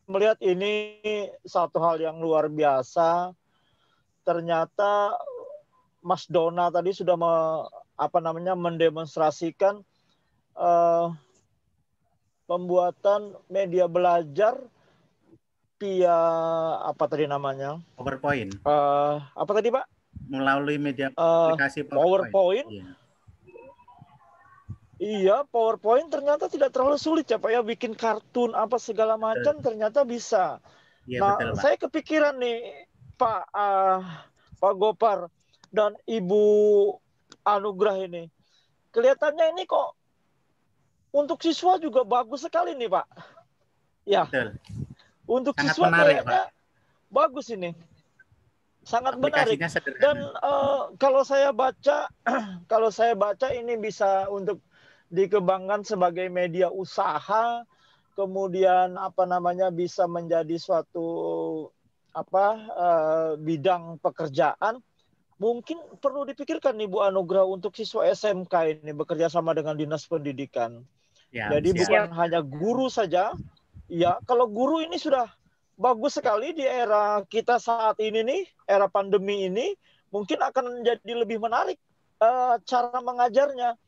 melihat ini satu hal yang luar biasa. Ternyata Mas Dona tadi sudah mendemonstrasikan pembuatan media belajar via apa tadi namanya?
PowerPoint.
Apa tadi, Pak?
Melalui media aplikasi
PowerPoint. Iya, PowerPoint ternyata tidak terlalu sulit ya Pak ya, bikin kartun apa segala macam ternyata bisa.
Ya,
Nah,
betul, Pak.
saya kepikiran nih Pak Gopar dan Ibu Anugrah ini. Kelihatannya ini kok untuk siswa juga bagus sekali nih Pak. Ya.
Betul.
Untuk
Sangat
siswa
menarik,
kayaknya
Pak.
bagus ini. Sangat menarik.
Aplikasinya sederhana.
Dan kalau saya baca ini bisa untuk dikembangkan sebagai media usaha, kemudian bisa menjadi suatu bidang pekerjaan. Mungkin perlu dipikirkan nih Bu Anugrah untuk siswa SMK ini bekerja sama dengan Dinas Pendidikan.
Ya,
Jadi
siap.
bukan hanya guru saja. Ya, kalau guru ini sudah bagus sekali di era kita saat ini nih, era pandemi ini, mungkin akan menjadi lebih menarik cara mengajarnya.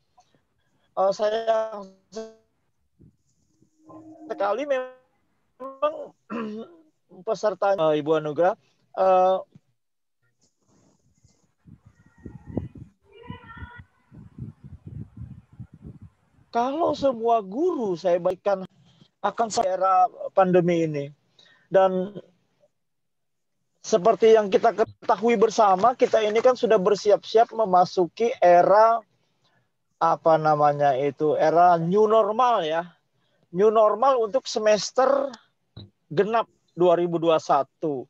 Saya sekali memang peserta Ibu Anugrah kalau semua guru saya baikkan akan era pandemi ini. Dan seperti yang kita ketahui bersama, kita ini kan sudah bersiap-siap memasuki era era new normal ya. New normal untuk semester genap 2021.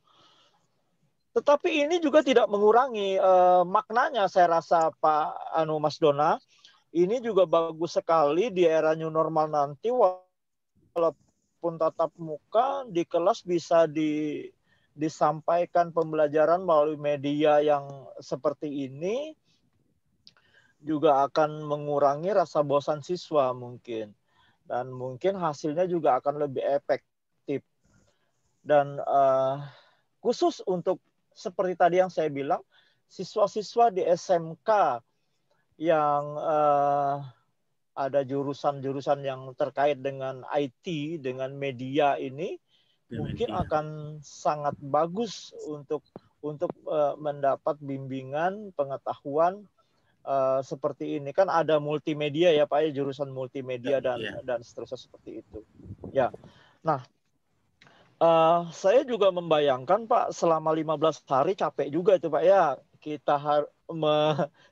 Tetapi ini juga tidak mengurangi maknanya, saya rasa Pak Mas Dona. Ini juga bagus sekali di era new normal nanti, walaupun tatap muka di kelas bisa disampaikan pembelajaran melalui media yang seperti ini, juga akan mengurangi rasa bosan siswa mungkin. Dan mungkin hasilnya juga akan lebih efektif. Dan khusus untuk seperti tadi yang saya bilang, siswa-siswa di SMK yang ada jurusan-jurusan yang terkait dengan IT, dengan media ini, mungkin akan sangat bagus untuk mendapat bimbingan, pengetahuan seperti ini. Kan ada multimedia ya Pak, jurusan multimedia dan seterusnya seperti itu. Ya. Nah, saya juga membayangkan Pak, selama 15 hari capek juga itu Pak ya. Kita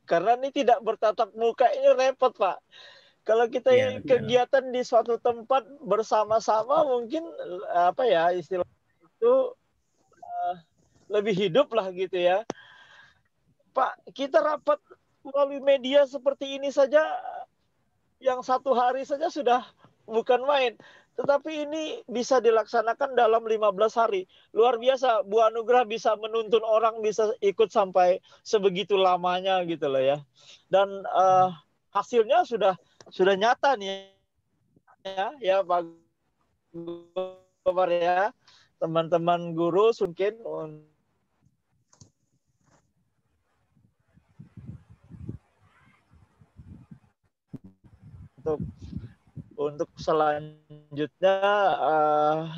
karena ini tidak bertatap muka, ini repot Pak. Kalau kita kegiatan di suatu tempat bersama-sama mungkin istilah itu lebih hidup lah gitu ya. Pak, kita rapat melalui media seperti ini saja, yang satu hari saja sudah bukan main. Tetapi ini bisa dilaksanakan dalam 15 hari. Luar biasa, Bu Anugrah bisa menuntun orang, bisa ikut sampai sebegitu lamanya gitu loh ya. Dan hasilnya sudah nyata nih ya Pak Gopar ya. Teman-teman guru mungkin untuk selanjutnya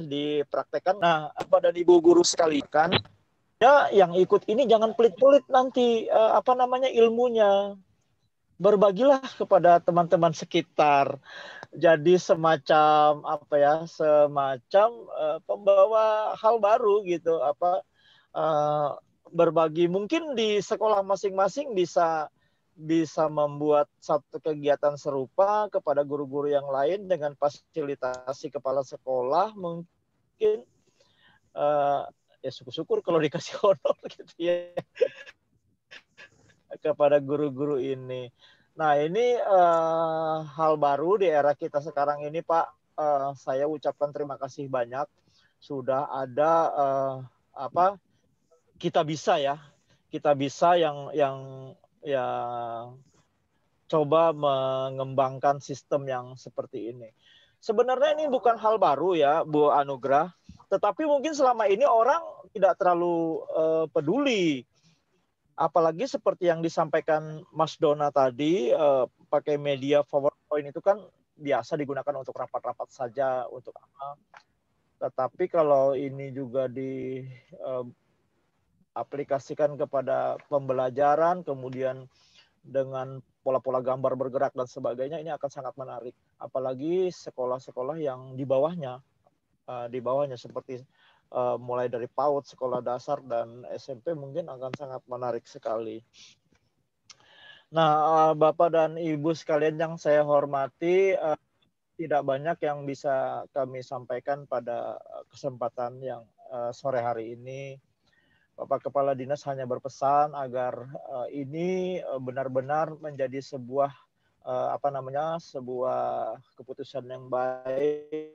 dipraktekkan. Nah, pada ibu guru sekalian, ya yang ikut ini jangan pelit-pelit nanti ilmunya. Berbagilah kepada teman-teman sekitar. Jadi semacam pembawa hal baru gitu, berbagi. Mungkin di sekolah masing-masing bisa membuat satu kegiatan serupa kepada guru-guru yang lain dengan fasilitasi kepala sekolah, mungkin ya syukur-syukur kalau dikasih honor gitu ya kepada guru-guru ini. Nah, ini hal baru di era kita sekarang ini Pak. Saya ucapkan terima kasih banyak sudah ada kita bisa yang coba mengembangkan sistem yang seperti ini. Sebenarnya ini bukan hal baru ya Bu Anugrah. Tetapi mungkin selama ini orang tidak terlalu peduli. Apalagi seperti yang disampaikan Mas Dona tadi, pakai media PowerPoint itu kan biasa digunakan untuk rapat-rapat saja, untuk apa. Tetapi kalau ini juga diaplikasikan kepada pembelajaran, kemudian dengan pola-pola gambar bergerak dan sebagainya, ini akan sangat menarik. Apalagi sekolah-sekolah yang di bawahnya seperti mulai dari PAUD, sekolah dasar, dan SMP mungkin akan sangat menarik sekali. Nah, Bapak dan Ibu sekalian yang saya hormati, tidak banyak yang bisa kami sampaikan pada kesempatan yang sore hari ini. Bapak Kepala Dinas hanya berpesan agar ini benar-benar menjadi sebuah sebuah keputusan yang baik,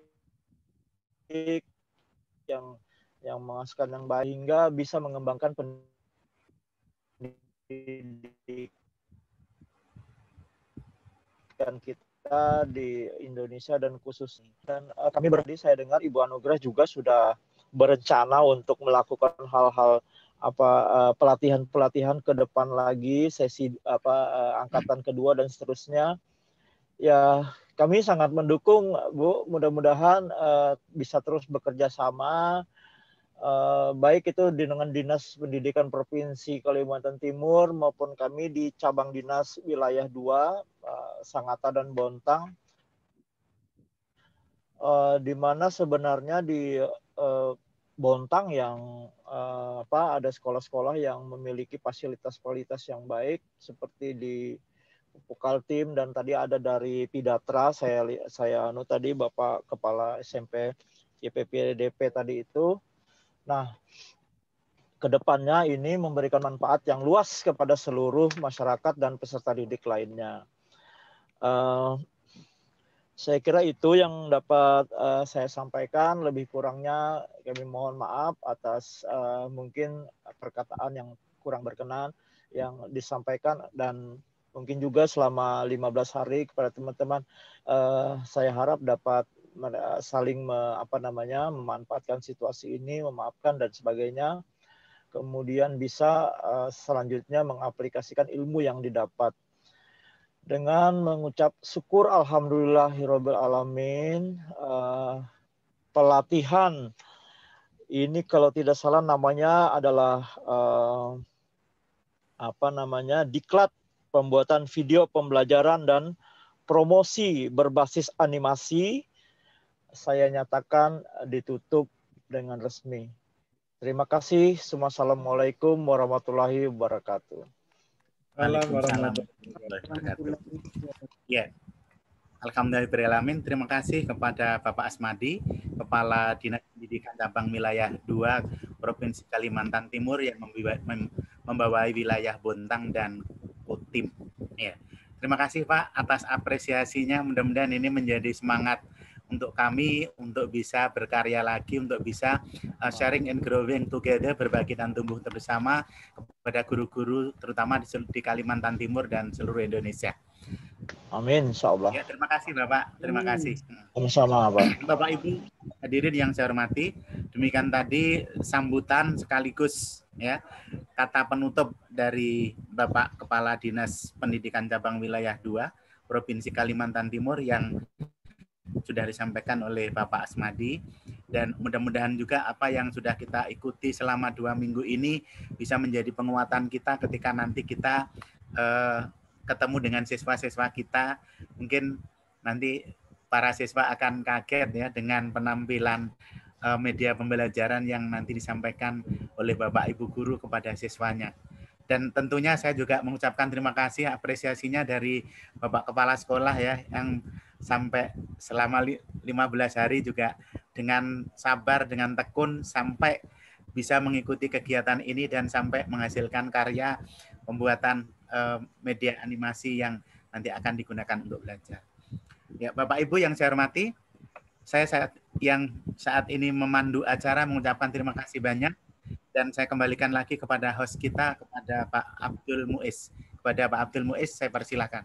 yang menghasilkan yang baik hingga bisa mengembangkan pendidikan kita di Indonesia dan khususnya. Dan kami berarti saya dengar Ibu Anugrah juga sudah berencana untuk melakukan hal-hal pelatihan ke depan lagi, sesi angkatan kedua dan seterusnya. Ya, kami sangat mendukung, Bu. Mudah-mudahan bisa terus bekerja sama, baik itu dengan Dinas Pendidikan Provinsi Kalimantan Timur maupun kami di cabang dinas wilayah 2, Sangatta dan Bontang, di mana sebenarnya di Bontang yang ada sekolah-sekolah yang memiliki fasilitas-fasilitas yang baik seperti di Pukaltim, dan tadi ada dari Pidatra, saya tadi Bapak Kepala SMP YPPDP tadi itu. Nah, kedepannya ini memberikan manfaat yang luas kepada seluruh masyarakat dan peserta didik lainnya. Saya kira itu yang dapat saya sampaikan. Lebih kurangnya kami mohon maaf atas mungkin perkataan yang kurang berkenan yang disampaikan, dan mungkin juga selama 15 hari kepada teman-teman, saya harap dapat saling memanfaatkan situasi ini, memaafkan dan sebagainya. Kemudian bisa selanjutnya mengaplikasikan ilmu yang didapat. Dengan mengucap syukur alhamdulillahirabbil alamin, pelatihan ini kalau tidak salah namanya adalah diklat pembuatan video pembelajaran dan promosi berbasis animasi, saya nyatakan ditutup dengan resmi. Terima kasih. Assalamualaikum warahmatullahi wabarakatuh.
Waalaikumsalam warahmatullahi wabarakatuh. Ya, alhamdulillahirrahmanirrahim. Terima kasih kepada Bapak Asmadi, Kepala Dinas Pendidikan Cabang Wilayah 2 Provinsi Kalimantan Timur yang membawai wilayah Bontang dan Kotim. Ya. Terima kasih Pak atas apresiasinya. Mudah-mudahan ini menjadi semangat untuk kami untuk bisa berkarya lagi, untuk bisa sharing and growing together, berbagi dan tumbuh bersama kepada guru-guru terutama di Kalimantan Timur dan seluruh Indonesia.
Amin, insyaallah.
Ya, terima kasih Bapak. Terima kasih.
Sama-sama, Pak.
Bapak Ibu hadirin yang saya hormati, demikian tadi sambutan sekaligus ya kata penutup dari Bapak Kepala Dinas Pendidikan Cabang Wilayah 2 Provinsi Kalimantan Timur yang sudah disampaikan oleh Bapak Asmadi, dan mudah-mudahan juga apa yang sudah kita ikuti selama 2 minggu ini bisa menjadi penguatan kita ketika nanti kita ketemu dengan siswa-siswa kita. Mungkin nanti para siswa akan kaget ya dengan penampilan media pembelajaran yang nanti disampaikan oleh Bapak Ibu guru kepada siswanya. Dan tentunya saya juga mengucapkan terima kasih apresiasinya dari Bapak Kepala Sekolah ya yang sampai selama 15 hari juga dengan sabar, dengan tekun sampai bisa mengikuti kegiatan ini dan sampai menghasilkan karya pembuatan media animasi yang nanti akan digunakan untuk belajar. Ya, Bapak Ibu yang saya hormati, saya saat ini memandu acara mengucapkan terima kasih banyak. Dan saya kembalikan lagi kepada host kita, kepada Pak Abdul Muiz. Kepada Pak Abdul Muiz, saya persilakan.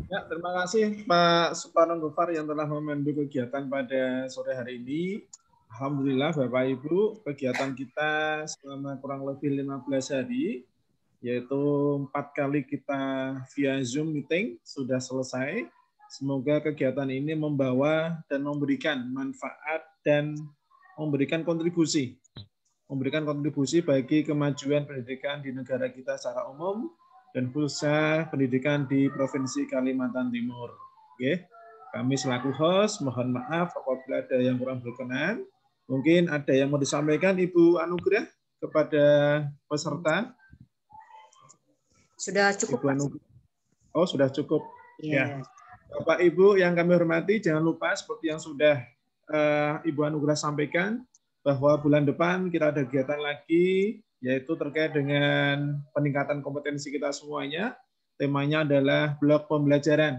Ya, Ya, terima kasih Pak Suparno Gofar yang telah memandu kegiatan pada sore hari ini. Alhamdulillah Bapak Ibu, kegiatan kita selama kurang lebih 15 hari, yaitu 4 kali kita via Zoom meeting, sudah selesai. Semoga kegiatan ini membawa dan memberikan manfaat dan memberikan kontribusi bagi kemajuan pendidikan di negara kita secara umum, dan khususnya pendidikan di Provinsi Kalimantan Timur. Oke, kami selaku host mohon maaf apabila ada yang kurang berkenan. Mungkin ada yang mau disampaikan Ibu Anugrah kepada peserta.
Sudah cukup, Pak.
Oh, sudah cukup.
Yeah.
Ya. Bapak Ibu yang kami hormati, jangan lupa seperti yang sudah Ibu Anugrah sampaikan, bahwa bulan depan kita ada kegiatan lagi, yaitu terkait dengan peningkatan kompetensi kita semuanya. Temanya adalah blok pembelajaran.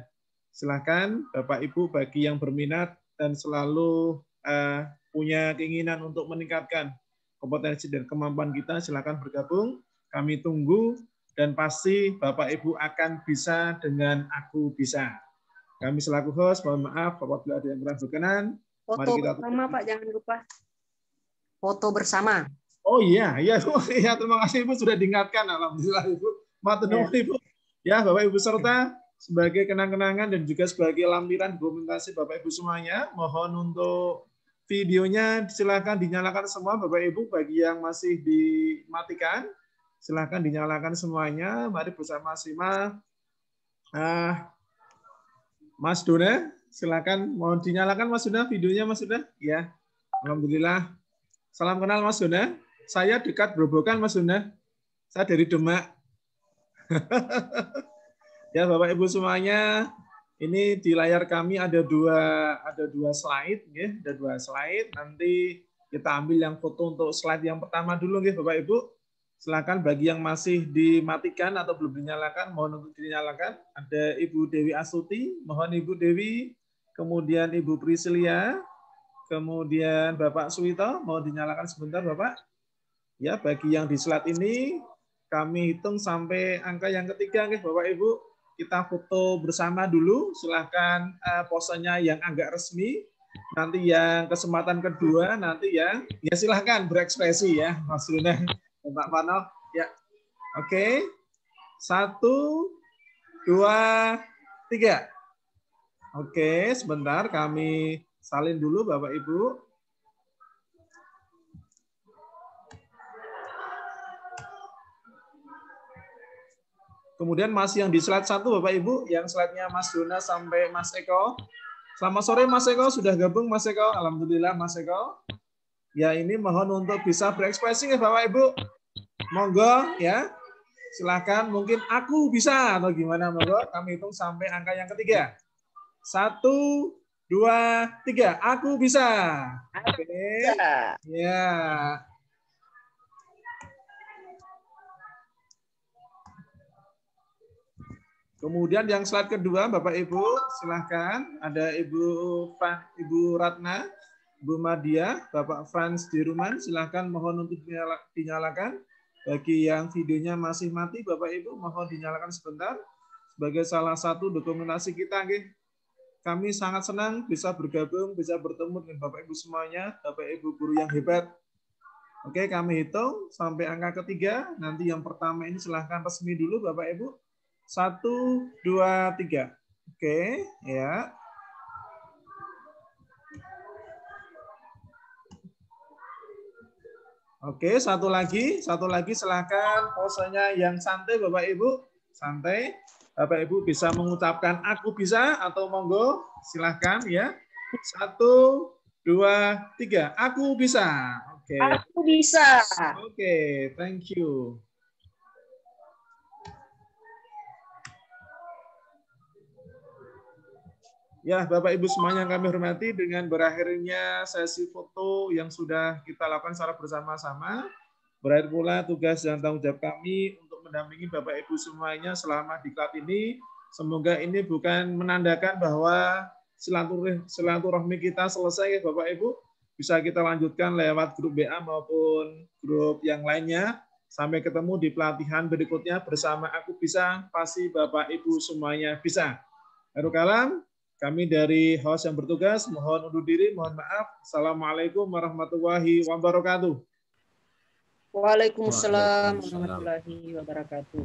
Silakan Bapak Ibu bagi yang berminat dan selalu punya keinginan untuk meningkatkan kompetensi dan kemampuan kita, silakan bergabung. Kami tunggu dan pasti Bapak Ibu akan bisa dengan aku bisa. Kami selaku host mohon maaf apabila ada yang kurang berkenan.
Foto bersama Pak, jangan lupa. Foto bersama.
Oh iya, iya, ya, terima kasih Ibu sudah diingatkan. Alhamdulillah Ibu. Matur nuwun Ibu. Ya, Bapak Ibu serta sebagai kenang-kenangan dan juga sebagai lampiran dokumentasi Bapak Ibu semuanya, mohon untuk videonya silakan dinyalakan semua Bapak Ibu. Bagi yang masih dimatikan, silakan dinyalakan semuanya. Mari bersama-sama. Mas Dona, silakan mohon dinyalakan Mas Dona videonya Mas Dona. Ya, alhamdulillah. Salam kenal Mas Dona. Saya dekat Grobogan, Mas Dona. Saya dari Demak. Ya, Bapak Ibu semuanya, ini di layar kami ada dua slide, ya. Ada 2 slide. Nanti kita ambil yang foto untuk slide yang pertama dulu, ya, Bapak Ibu. Silakan bagi yang masih dimatikan atau belum dinyalakan, mohon untuk dinyalakan. Ada Ibu Dewi Astuti, mohon Ibu Dewi, kemudian Ibu Priscilia, kemudian Bapak Suwito, mau dinyalakan sebentar Bapak. Ya, bagi yang di slide ini, kami hitung sampai angka yang ketiga, Bapak Ibu. Kita foto bersama dulu, silahkan posenya yang agak resmi. Nanti yang kesempatan kedua, nanti ya silahkan berekspresi ya, Mas Luna, Pak Pano. Ya, oke. 1, 2, 3. Oke, sebentar kami salin dulu Bapak Ibu. Kemudian masih yang di slide 1 Bapak Ibu, yang slide-nya Mas Dona sampai Mas Eko. Selamat sore Mas Eko, sudah gabung Mas Eko. Alhamdulillah Mas Eko. Ya, ini mohon untuk bisa berekspresi ya Bapak Ibu. Monggo ya. Silakan, mungkin aku bisa atau gimana, monggo. Kami hitung sampai angka yang ketiga. 1, 2, 3. Aku bisa. Oke. Ya. Kemudian yang slide kedua, Bapak Ibu, silahkan. Ada Ibu Ratna, Bu Madia, Bapak Frans Diruman, silahkan mohon untuk dinyalakan. Bagi yang videonya masih mati, Bapak Ibu, mohon dinyalakan sebentar. Sebagai salah satu dokumentasi kita, kami sangat senang bisa bergabung, bisa bertemu dengan Bapak Ibu semuanya, Bapak Ibu guru yang hebat. Oke, kami hitung sampai angka ketiga. Nanti yang pertama ini silahkan resmi dulu, Bapak Ibu. 1, 2, 3. Oke, ya. Oke, satu lagi silakan posenya yang santai Bapak Ibu, santai. Bapak Ibu bisa mengucapkan aku bisa atau monggo, silahkan ya. 1, 2, 3. Aku bisa. Oke.
Aku bisa.
Oke, thank you. Ya, Bapak Ibu semuanya yang kami hormati, dengan berakhirnya sesi foto yang sudah kita lakukan secara bersama-sama, berakhir pula tugas dan tanggung jawab kami untuk mendampingi Bapak Ibu semuanya selama diklat ini. Semoga ini bukan menandakan bahwa silaturahmi kita selesai, Bapak Ibu. Bisa kita lanjutkan lewat grup BA maupun grup yang lainnya. Sampai ketemu di pelatihan berikutnya bersama Aku Bisa, pasti Bapak Ibu semuanya bisa. Akhirul kalam, kami dari host yang bertugas mohon undur diri, mohon maaf. Assalamualaikum warahmatullahi wabarakatuh.
Waalaikumsalam warahmatullahi wabarakatuh.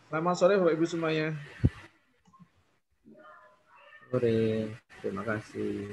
Selamat sore Bapak Ibu semuanya.
Sore, terima kasih.